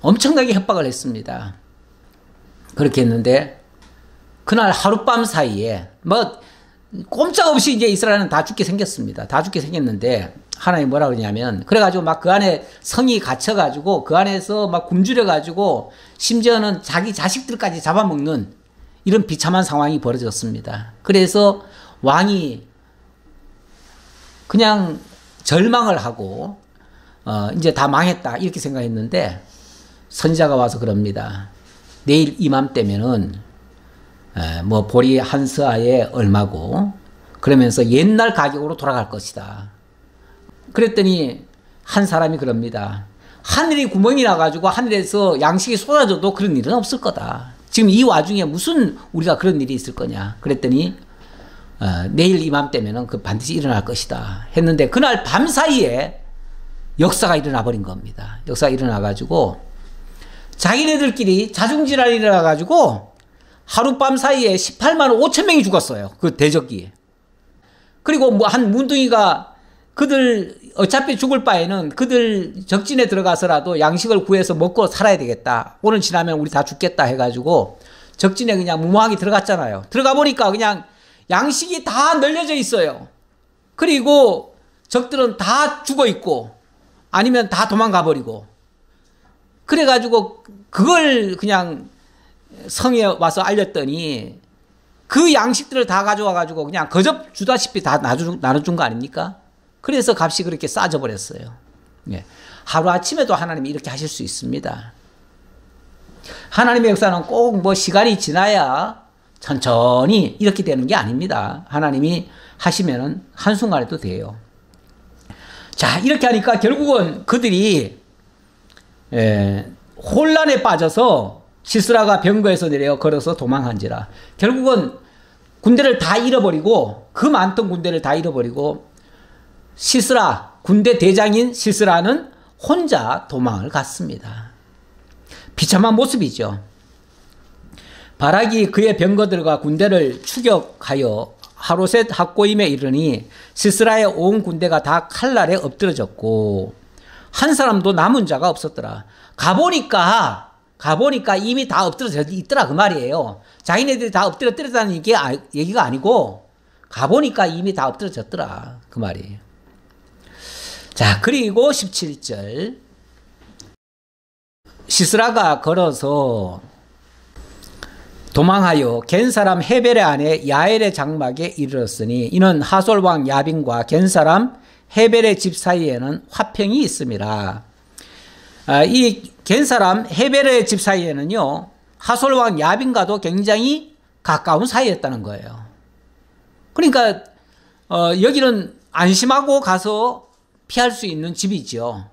엄청나게 협박을 했습니다. 그렇게 했는데 그날 하룻밤 사이에 뭐 꼼짝없이 이제 이스라엘은 다 죽게 생겼습니다. 다 죽게 생겼는데 하나님 뭐라 그러냐면 그래가지고 막 그 안에 성이 갇혀가지고 그 안에서 막 굶주려가지고 심지어는 자기 자식들까지 잡아먹는 이런 비참한 상황이 벌어졌습니다. 그래서 왕이 그냥 절망을 하고 이제 다 망했다 이렇게 생각했는데 선지자가 와서 그럽니다. 내일 이맘때면은 뭐 보리 한 서아에 얼마고 그러면서 옛날 가격으로 돌아갈 것이다. 그랬더니 한 사람이 그럽니다. 하늘이 구멍이 나가지고 하늘에서 양식이 쏟아져도 그런 일은 없을 거다. 지금 이 와중에 무슨 우리가 그런 일이 있을 거냐. 그랬더니 내일 이맘때면은 그 반드시 일어날 것이다 했는데 그날 밤 사이에 역사가 일어나 버린 겁니다. 역사가 일어나가지고 자기네들끼리 자중질환이 일어나가지고 하룻밤 사이에 18만 5천 명이 죽었어요. 그 대적기에. 그리고 뭐 한 문둥이가 그들 어차피 죽을 바에는 그들 적진에 들어가서라도 양식을 구해서 먹고 살아야 되겠다. 오늘 지나면 우리 다 죽겠다 해가지고 적진에 그냥 무모하게 들어갔잖아요. 들어가 보니까 그냥 양식이 다 널려져 있어요. 그리고 적들은 다 죽어 있고 아니면 다 도망가 버리고 그래가지고 그걸 그냥 성에 와서 알렸더니 그 양식들을 다 가져와가지고 그냥 거접 주다시피 다 나눠준 거 아닙니까? 그래서 값이 그렇게 싸져 버렸어요. 예. 하루아침에도 하나님이 이렇게 하실 수 있습니다. 하나님의 역사는 꼭 뭐 시간이 지나야 천천히 이렇게 되는 게 아닙니다. 하나님이 하시면은 한순간에도 돼요. 자, 이렇게 하니까 결국은 그들이 혼란에 빠져서 시스라가 병거에서 내려 걸어서 도망한지라. 결국은 군대를 다 잃어버리고 그 많던 군대를 다 잃어버리고 시스라, 군대 대장인 시스라는 혼자 도망을 갔습니다. 비참한 모습이죠. 바락이 그의 병거들과 군대를 추격하여 하로셋 학고임에 이르니 시스라의 온 군대가 다 칼날에 엎드러졌고 한 사람도 남은 자가 없었더라. 가보니까 이미 다 엎드러져 있더라 그 말이에요. 자기네들이 다 엎드러졌다는 얘기가 아니고 가보니까 이미 다 엎드러졌더라 그 말이에요. 자, 그리고 17절 시스라가 걸어서 도망하여 겐 사람 헤벨의 아내 야엘의 장막에 이르렀으니 이는 하솔 왕 야빈과 겐 사람 헤벨의 집 사이에는 화평이 있음이라. 이 겐 사람 헤벨의 집 사이에는요 하솔 왕 야빈과도 굉장히 가까운 사이였다는 거예요. 그러니까 여기는 안심하고 가서 피할 수 있는 집이죠.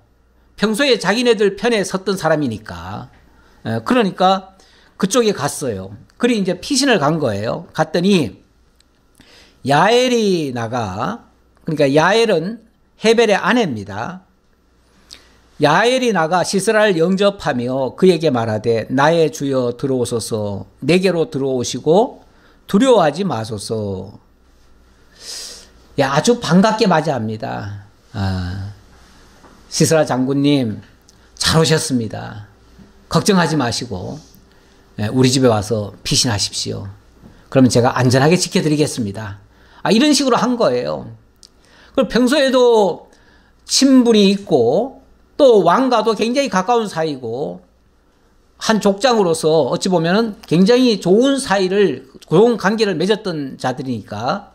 평소에 자기네들 편에 섰던 사람이니까. 그러니까 그쪽에 갔어요. 그리 이제 피신을 간 거예요. 갔더니 야엘이 나가, 그러니까 야엘은 헤벨의 아내입니다. 야엘이 나가 시스라를 영접하며 그에게 말하되 나의 주여 들어오소서, 내게로 들어오시고 두려워하지 마소서. 야, 아주 반갑게 맞이합니다. 시스라 장군님 잘 오셨습니다. 걱정하지 마시고 우리 집에 와서 피신하십시오. 그러면 제가 안전하게 지켜드리겠습니다. 이런 식으로 한 거예요. 그리고 평소에도 친분이 있고 또 왕과도 굉장히 가까운 사이고 한 족장으로서 어찌 보면은 굉장히 좋은 사이를, 좋은 관계를 맺었던 자들이니까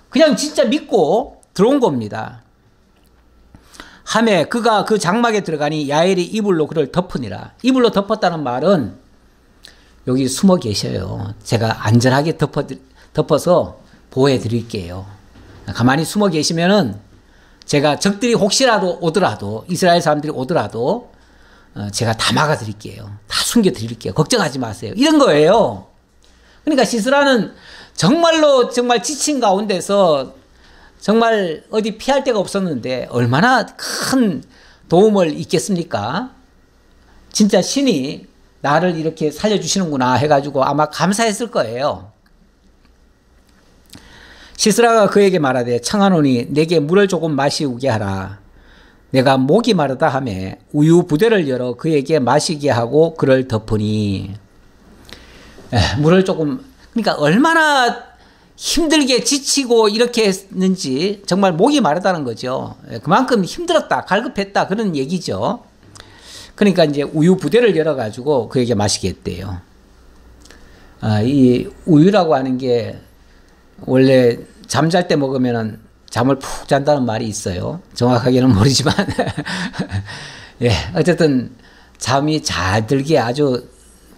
그냥 진짜 믿고 들어온 겁니다. 함에 그가 그 장막에 들어가니 야엘이 이불로 그를 덮으니라. 이불로 덮었다는 말은 여기 숨어 계셔요. 제가 안전하게 덮어서 보호해 드릴게요. 가만히 숨어 계시면은 제가 적들이 혹시라도 오더라도, 이스라엘 사람들이 오더라도 제가 다 막아 드릴게요. 다 숨겨 드릴게요. 걱정하지 마세요. 이런 거예요. 그러니까 시스라는 정말로 정말 지친 가운데서 정말 어디 피할 데가 없었는데 얼마나 큰 도움을 있겠습니까? 진짜 신이 나를 이렇게 살려주시는구나 해가지고 아마 감사했을 거예요. 시스라가 그에게 말하되 청하노니 내게 물을 조금 마시우게 하라. 내가 목이 마르다 하매 우유 부대를 열어 그에게 마시게 하고 그를 덮으니. 물을 조금, 그러니까 얼마나 힘들게 지치고 이렇게 했는지 정말 목이 마르다는 거죠. 그만큼 힘들었다, 갈급했다 그런 얘기죠. 그러니까 이제 우유 부대를 열어가지고 그에게 마시게 했대요. 이 우유라고 하는 게 원래 잠잘 때 먹으면 잠을 푹 잔다는 말이 있어요. 정확하게는 모르지만 예, 어쨌든 잠이 잘 들게 아주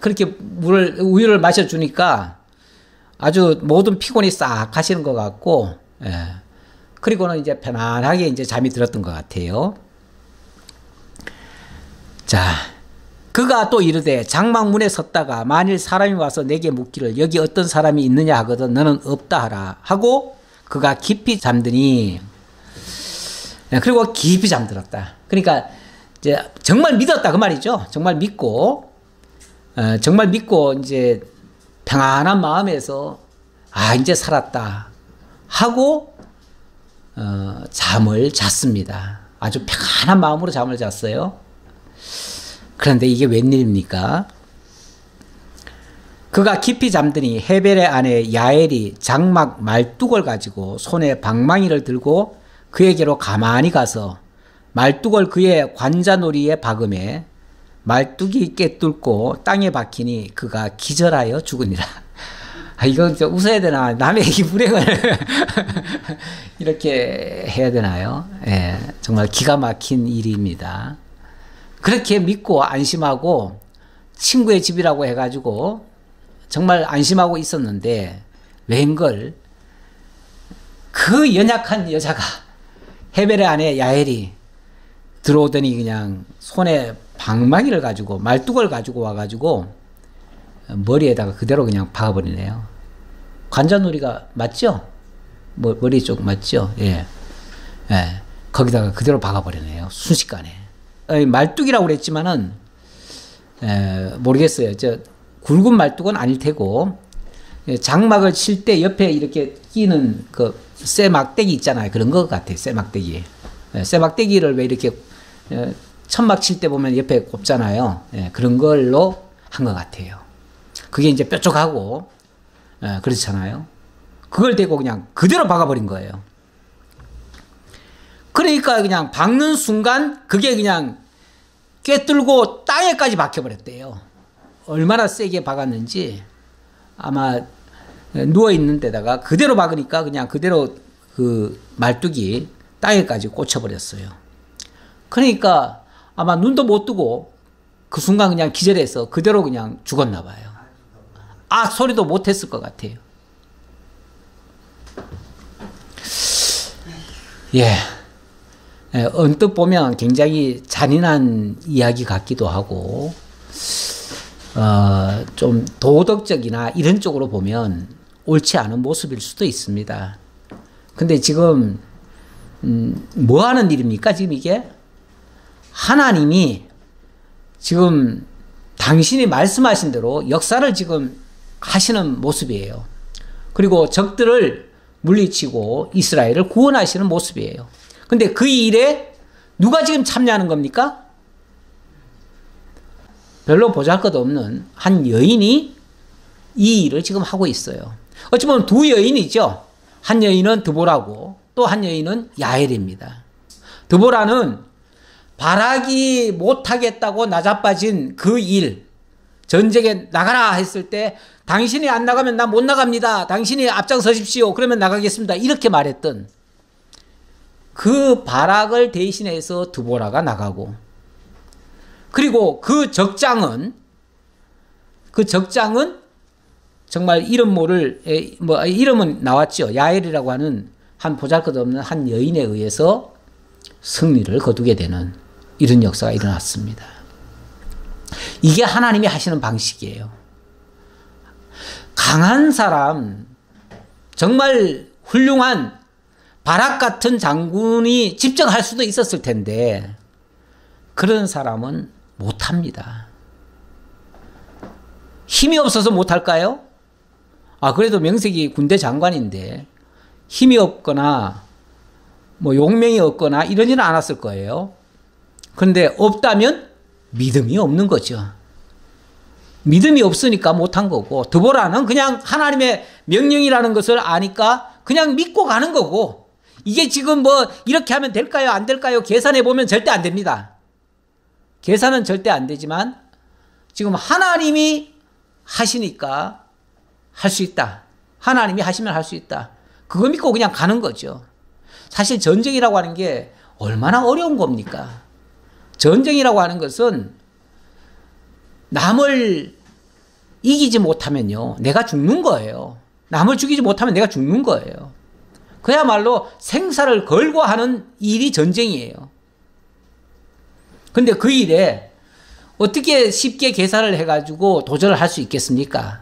그렇게 우유를 마셔주니까 아주 모든 피곤이 싹 가시는 것 같고, 예. 그리고는 이제 편안하게 이제 잠이 들었던 것 같아요. 자, 그가 또 이르되 장막문에 섰다가 만일 사람이 와서 내게 묻기를 여기 어떤 사람이 있느냐 하거든 너는 없다 하라 하고 그가 깊이 잠드니 그리고 깊이 잠들었다. 그러니까 이제 정말 믿었다 그 말이죠. 정말 믿고 이제 평안한 마음에서 이제 살았다 하고 잠을 잤습니다. 아주 평안한 마음으로 잠을 잤어요. 그런데 이게 웬일입니까? 그가 깊이 잠드니 헤벨의 아내 야엘이 장막 말뚝을 가지고 손에 방망이를 들고 그에게로 가만히 가서 말뚝을 그의 관자놀이에 박음에 말뚝이 깨뚫고 땅에 박히니 그가 기절하여 죽으니라. 이건 좀 웃어야 되나? 남의 이 불행을 이렇게 해야 되나요? 예, 정말 기가 막힌 일입니다. 그렇게 믿고 안심하고 친구의 집이라고 해가지고 정말 안심하고 있었는데 웬걸 그 연약한 여자가 헤벨의 아내 야엘이 들어오더니 그냥 손에 방망이를 가지고 말뚝을 가지고 와가지고 머리에다가 그대로 그냥 박아버리네요. 관자놀이가 맞죠? 머리 쪽 맞죠? 예. 예. 거기다가 그대로 박아버리네요. 순식간에. 말뚝이라고 그랬지만은 모르겠어요. 굵은 말뚝은 아닐 테고 장막을 칠 때 옆에 이렇게 끼는 그 쇠막대기 있잖아요. 그런 것 같아요. 쇠막대기. 쇠막대기를 왜 이렇게 천막 칠 때 보면 옆에 꼽잖아요. 그런 걸로 한 것 같아요. 그게 이제 뾰족하고 그렇잖아요. 그걸 대고 그냥 그대로 박아버린 거예요. 그러니까 그냥 박는 순간 그게 그냥 꿰뚫고 땅에까지 박혀버렸대요. 얼마나 세게 박았는지 아마 누워있는 데다가 그대로 박으니까 그냥 그대로 그 말뚝이 땅에까지 꽂혀버렸어요. 그러니까 아마 눈도 못 뜨고 그 순간 그냥 기절해서 그대로 그냥 죽었나 봐요. 소리도 못 했을 것 같아요. 예. 언뜻 보면 굉장히 잔인한 이야기 같기도 하고, 좀 도덕적이나 이런 쪽으로 보면 옳지 않은 모습일 수도 있습니다. 근데 지금, 뭐 하는 일입니까? 지금 이게? 하나님이 지금 당신이 말씀하신 대로 역사를 지금 하시는 모습이에요. 그리고 적들을 물리치고 이스라엘을 구원하시는 모습이에요. 근데 그 일에 누가 지금 참여하는 겁니까? 별로 보잘것없는 한 여인이 이 일을 지금 하고 있어요. 어찌 보면 두 여인이죠. 한 여인은 드보라고 또 한 여인은 야엘입니다. 드보라는 바라기 못하겠다고 나자빠진 그 일, 전쟁에 나가라 했을 때 당신이 안 나가면 나 못 나갑니다. 당신이 앞장서십시오. 그러면 나가겠습니다. 이렇게 말했던 그 바락을 대신해서 드보라가 나가고, 그리고 그 적장은 정말 이름은 나왔죠. 야엘이라고 하는 한 보잘것없는 한 여인에 의해서 승리를 거두게 되는 이런 역사가 일어났습니다. 이게 하나님이 하시는 방식이에요. 강한 사람, 정말 훌륭한 바락 같은 장군이 집정할 수도 있었을 텐데 그런 사람은 못합니다. 힘이 없어서 못할까요? 그래도 명색이 군대 장관인데 힘이 없거나 용명이 없거나 이러지는 않았을 거예요. 그런데 없다면 믿음이 없는 거죠. 믿음이 없으니까 못한 거고, 드보라는 그냥 하나님의 명령이라는 것을 아니까 그냥 믿고 가는 거고, 이게 지금 이렇게 하면 될까요? 안 될까요? 계산해 보면 절대 안 됩니다. 계산은 절대 안 되지만 지금 하나님이 하시니까 할 수 있다. 하나님이 하시면 할 수 있다. 그거 믿고 그냥 가는 거죠. 사실 전쟁이라고 하는 게 얼마나 어려운 겁니까? 전쟁이라고 하는 것은 남을 이기지 못하면요, 내가 죽는 거예요. 남을 죽이지 못하면 내가 죽는 거예요. 그야말로 생사를 걸고 하는 일이 전쟁이에요. 근데 그 일에 어떻게 쉽게 계산을 해가지고 도전을 할 수 있겠습니까?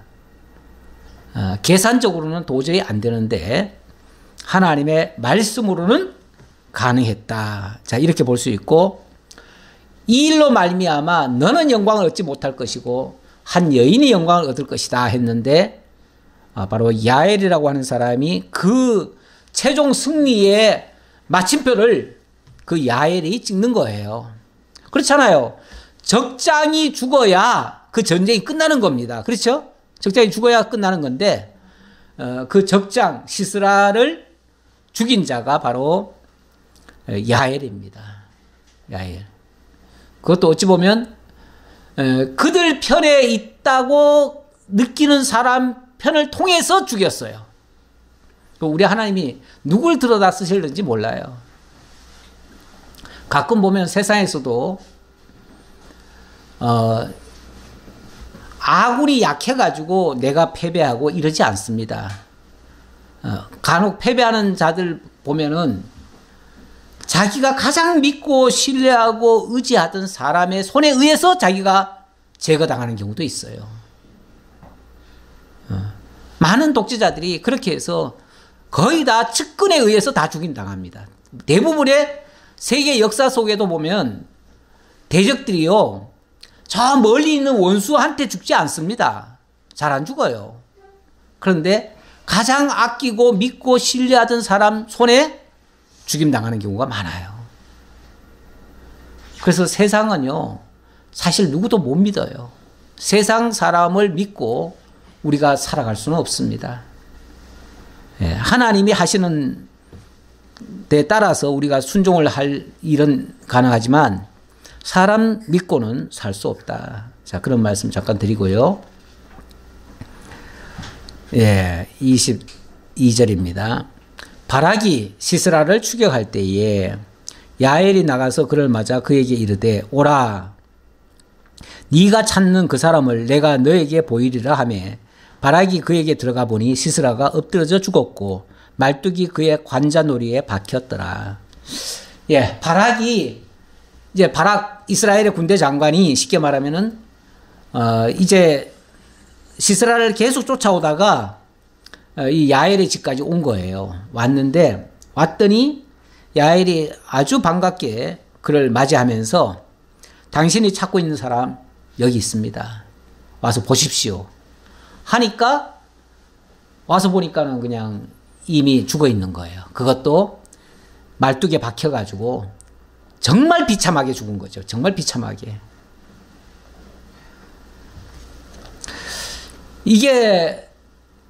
계산적으로는 도저히 안 되는데 하나님의 말씀으로는 가능했다. 자, 이렇게 볼 수 있고, 이 일로 말미암아 너는 영광을 얻지 못할 것이고 한 여인이 영광을 얻을 것이다 했는데, 바로 야엘이라고 하는 사람이 그 최종 승리의 마침표를 그 야엘이 찍는 거예요. 그렇잖아요. 적장이 죽어야 그 전쟁이 끝나는 겁니다. 그렇죠? 적장이 죽어야 끝나는 건데, 그 적장 시스라를 죽인 자가 바로 야엘입니다. 야엘. 그것도 어찌 보면 그들 편에 있다고 느끼는 사람 편을 통해서 죽였어요. 우리 하나님이 누굴 들어다 쓰실는지 몰라요. 가끔 보면 세상에서도 아군이 약해가지고 내가 패배하고 이러지 않습니다. 간혹 패배하는 자들 보면은 자기가 가장 믿고 신뢰하고 의지하던 사람의 손에 의해서 자기가 제거당하는 경우도 있어요. 많은 독재자들이 그렇게 해서 거의 다 측근에 의해서 다 죽임당합니다. 대부분의 세계 역사 속에도 보면 대적들이요, 저 멀리 있는 원수한테 죽지 않습니다. 잘 안 죽어요. 그런데 가장 아끼고 믿고 신뢰하던 사람 손에 죽임당하는 경우가 많아요. 그래서 세상은요, 사실 누구도 못 믿어요. 세상 사람을 믿고 우리가 살아갈 수는 없습니다. 하나님이 하시는 데 따라서 우리가 순종을 할 일은 가능하지만 사람 믿고는 살 수 없다. 자, 그런 말씀 잠깐 드리고요. 22절입니다. 바락이 시스라를 추격할 때에 야엘이 나가서 그를 맞아 그에게 이르되, 오라, 네가 찾는 그 사람을 내가 너에게 보이리라 하매, 바락이 그에게 들어가 보니 시스라가 엎드러져 죽었고 말뚝이 그의 관자놀이에 박혔더라. 바락이, 이제 바락 이스라엘의 군대 장관이 쉽게 말하면은 이제 시스라를 계속 쫓아오다가 이 야엘의 집까지 온 거예요. 왔는데, 왔더니 야엘이 아주 반갑게 그를 맞이하면서 당신이 찾고 있는 사람 여기 있습니다. 와서 보십시오. 하니까 와서 보니까는 그냥 이미 죽어 있는 거예요. 그것도 말뚝에 박혀가지고 정말 비참하게 죽은 거죠. 정말 비참하게. 이게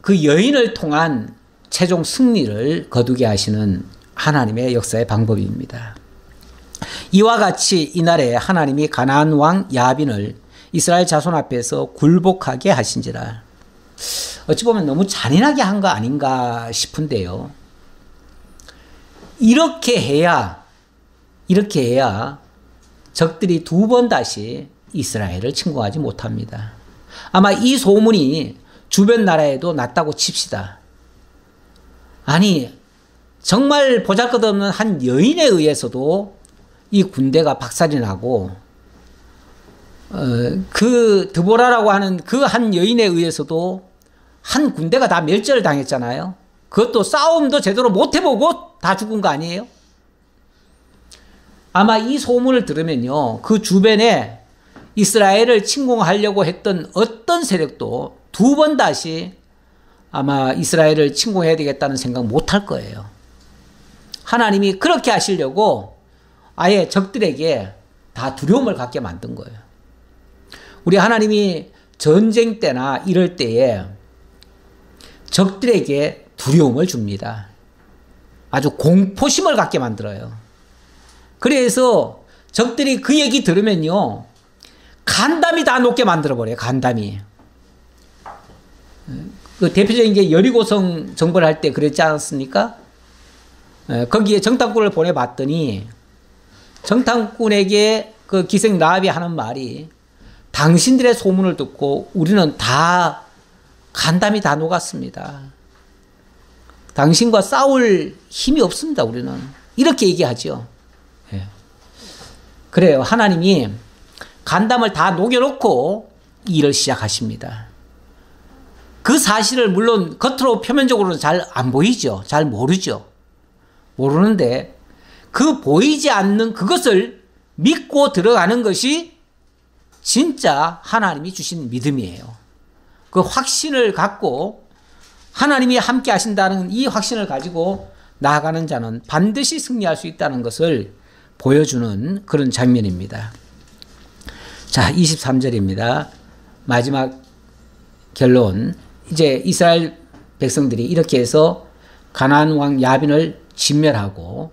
그 여인을 통한 최종 승리를 거두게 하시는 하나님의 역사의 방법입니다. 이와 같이 이날에 하나님이 가나안 왕 야빈을 이스라엘 자손 앞에서 굴복하게 하신지라. 어찌 보면 너무 잔인하게 한 거 아닌가 싶은데요. 이렇게 해야 적들이 두 번 다시 이스라엘을 침공하지 못합니다. 아마 이 소문이 주변 나라에도 났다고 칩시다. 아니, 정말 보잘것없는 한 여인에 의해서도 이 군대가 박살이 나고, 그 드보라라고 하는 그 한 여인에 의해서도 한 군대가 다 멸절을 당했잖아요. 그것도 싸움도 제대로 못 해보고 다 죽은 거 아니에요? 아마 이 소문을 들으면요, 그 주변에 이스라엘을 침공하려고 했던 어떤 세력도 두 번 다시 아마 이스라엘을 침공해야 되겠다는 생각 못 할 거예요. 하나님이 그렇게 하시려고 아예 적들에게 다 두려움을 갖게 만든 거예요. 우리 하나님이 전쟁 때나 이럴 때에 적들에게 두려움을 줍니다. 아주 공포심을 갖게 만들어요. 그래서 적들이 그 얘기 들으면요, 간담이 다 녹게 만들어버려요. 간담이. 그 대표적인 게 여리고성 정벌 할 때 그랬지 않았습니까? 거기에 정탐꾼을 보내봤더니 정탐꾼에게 그 기생 라합이 하는 말이, 당신들의 소문을 듣고 우리는 다 간담이 다 녹았습니다. 당신과 싸울 힘이 없습니다. 우리는 이렇게 얘기하죠. 그래요. 하나님이 간담을 다 녹여놓고 일을 시작하십니다. 그 사실을 물론 겉으로 표면적으로는 잘 안 보이죠. 잘 모르죠. 모르는데 그 보이지 않는 그것을 믿고 들어가는 것이 진짜 하나님이 주신 믿음이에요. 그 확신을 갖고 하나님이 함께 하신다는 이 확신을 가지고 나아가는 자는 반드시 승리할 수 있다는 것을 보여주는 그런 장면입니다. 자, 23절입니다. 마지막 결론. 이제 이스라엘 백성들이 이렇게 해서 가나안 왕 야빈을 진멸하고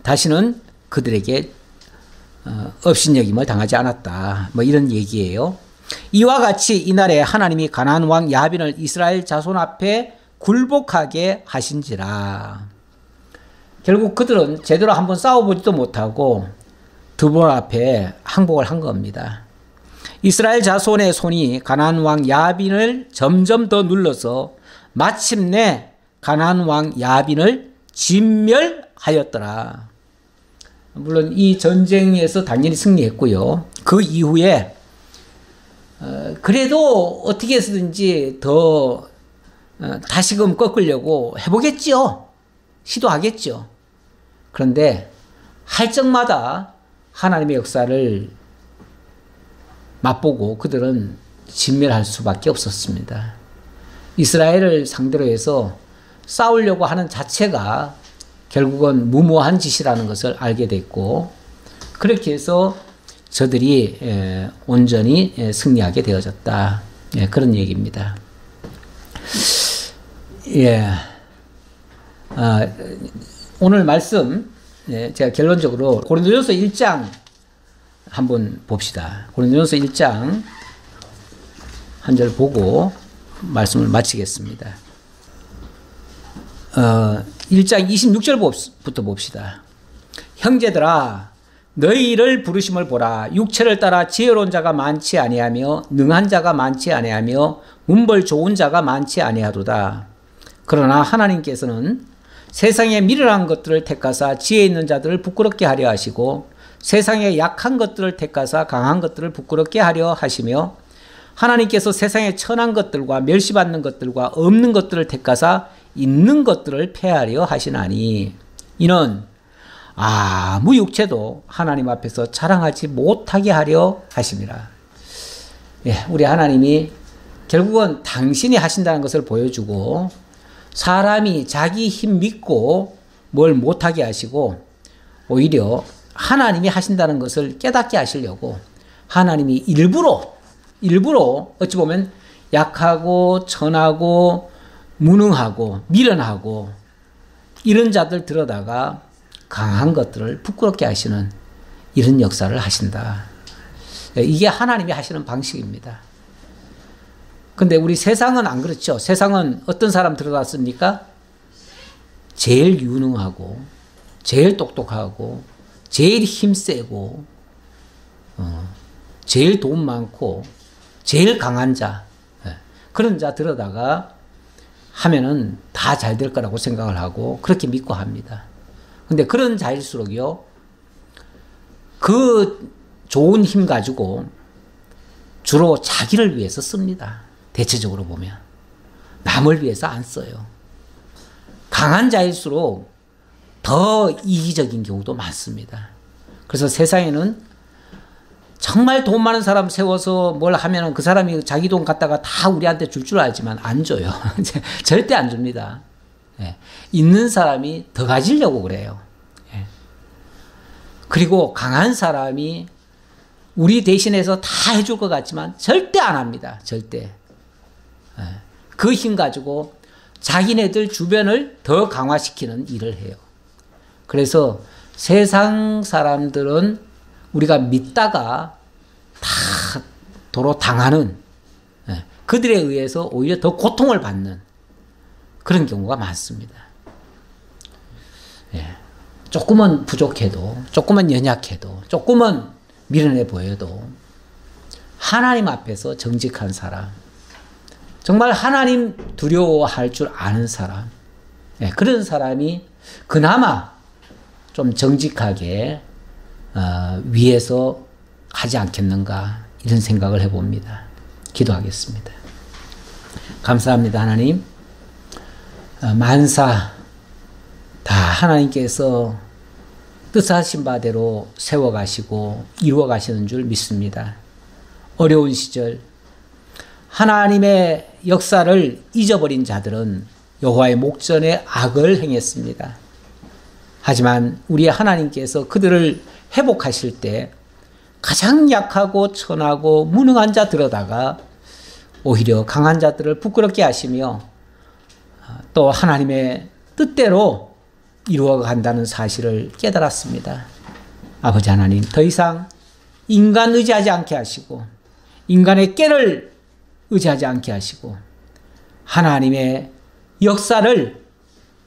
다시는 그들에게 업신여김을 당하지 않았다. 뭐 이런 얘기예요. 이와 같이 이날에 하나님이 가나안 왕 야빈을 이스라엘 자손 앞에 굴복하게 하신지라. 결국 그들은 제대로 한번 싸워보지도 못하고 두 번 앞에 항복을 한 겁니다. 이스라엘 자손의 손이 가나안 왕 야빈을 점점 더 눌러서 마침내 가나안 왕 야빈을 진멸하였더라. 물론 이 전쟁에서 당연히 승리했고요. 그 이후에 그래도 어떻게 해서든지 더 다시금 꺾으려고 해보겠죠. 시도하겠죠. 그런데 할 적마다 하나님의 역사를 맛보고 그들은 진멸할 수밖에 없었습니다. 이스라엘을 상대로 해서 싸우려고 하는 자체가 결국은 무모한 짓이라는 것을 알게 됐고, 그렇게 해서 저들이 온전히 승리하게 되어졌다. 그런 얘기입니다. 오늘 말씀 제가 결론적으로 고린도전서 1장 한번 봅시다. 고린도전서 1장 한 절 보고 말씀을 마치겠습니다. 1장 26절부터 봅시다. 형제들아, 너희를 부르심을 보라. 육체를 따라 지혜로운 자가 많지 아니하며 능한 자가 많지 아니하며 문벌 좋은 자가 많지 아니하도다. 그러나 하나님께서는 세상의 미련한 것들을 택하사 지혜 있는 자들을 부끄럽게 하려 하시고 세상의 약한 것들을 택하사 강한 것들을 부끄럽게 하려 하시며 하나님께서 세상의 천한 것들과 멸시받는 것들과 없는 것들을 택하사 있는 것들을 폐하려 하시나니 이는 아무 육체도 하나님 앞에서 자랑하지 못하게 하려 하심이라. 우리 하나님이 결국은 당신이 하신다는 것을 보여주고 사람이 자기 힘 믿고 뭘 못하게 하시고 오히려 하나님이 하신다는 것을 깨닫게 하시려고 하나님이 일부러 어찌 보면 약하고 천하고 무능하고 미련하고 이런 자들 들여다가 강한 것들을 부끄럽게 하시는 이런 역사를 하신다. 이게 하나님이 하시는 방식입니다. 근데 우리 세상은 안 그렇죠. 세상은 어떤 사람 들어갔습니까? 제일 유능하고 제일 똑똑하고 제일 힘세고 제일 돈 많고 제일 강한 자, 그런 자 들어다가 하면은 다 잘 될 거라고 생각을 하고 그렇게 믿고 합니다. 근데 그런 자일수록요, 그 좋은 힘 가지고 주로 자기를 위해서 씁니다. 대체적으로 보면 남을 위해서 안 써요. 강한 자일수록 더 이기적인 경우도 많습니다. 그래서 세상에는 정말 돈 많은 사람 세워서 뭘 하면은 그 사람이 자기 돈 갖다가 다 우리한테 줄 알지만 안 줘요. 절대 안 줍니다. 있는 사람이 더 가지려고 그래요. 그리고 강한 사람이 우리 대신해서 다 해줄 것 같지만 절대 안 합니다. 절대. 그 힘 가지고 자기네들 주변을 더 강화시키는 일을 해요. 그래서 세상 사람들은 우리가 믿다가 다 도로 당하는, 그들에 의해서 오히려 더 고통을 받는 그런 경우가 많습니다. 조금은 부족해도, 조금은 연약해도, 조금은 미련해 보여도 하나님 앞에서 정직한 사람, 정말 하나님 두려워할 줄 아는 사람, 그런 사람이 그나마 좀 정직하게 위에서 하지 않겠는가 이런 생각을 해봅니다. 기도하겠습니다. 감사합니다. 하나님. 만사 다 하나님께서 뜻하신 바대로 세워가시고 이루어가시는 줄 믿습니다. 어려운 시절 하나님의 역사를 잊어버린 자들은 여호와의 목전에 악을 행했습니다. 하지만 우리 하나님께서 그들을 회복하실 때 가장 약하고 천하고 무능한 자들에다가 오히려 강한 자들을 부끄럽게 하시며 또 하나님의 뜻대로 이루어간다는 사실을 깨달았습니다. 아버지 하나님, 더 이상 인간 의지하지 않게 하시고 인간의 깨를 의지하지 않게 하시고 하나님의 역사를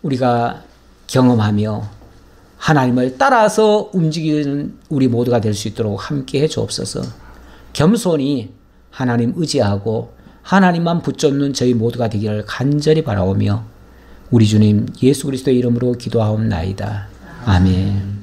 우리가 경험하며 하나님을 따라서 움직이는 우리 모두가 될 수 있도록 함께해 주옵소서. 겸손히 하나님 의지하고 하나님만 붙잡는 저희 모두가 되기를 간절히 바라오며 우리 주님 예수 그리스도의 이름으로 기도하옵나이다. 아멘.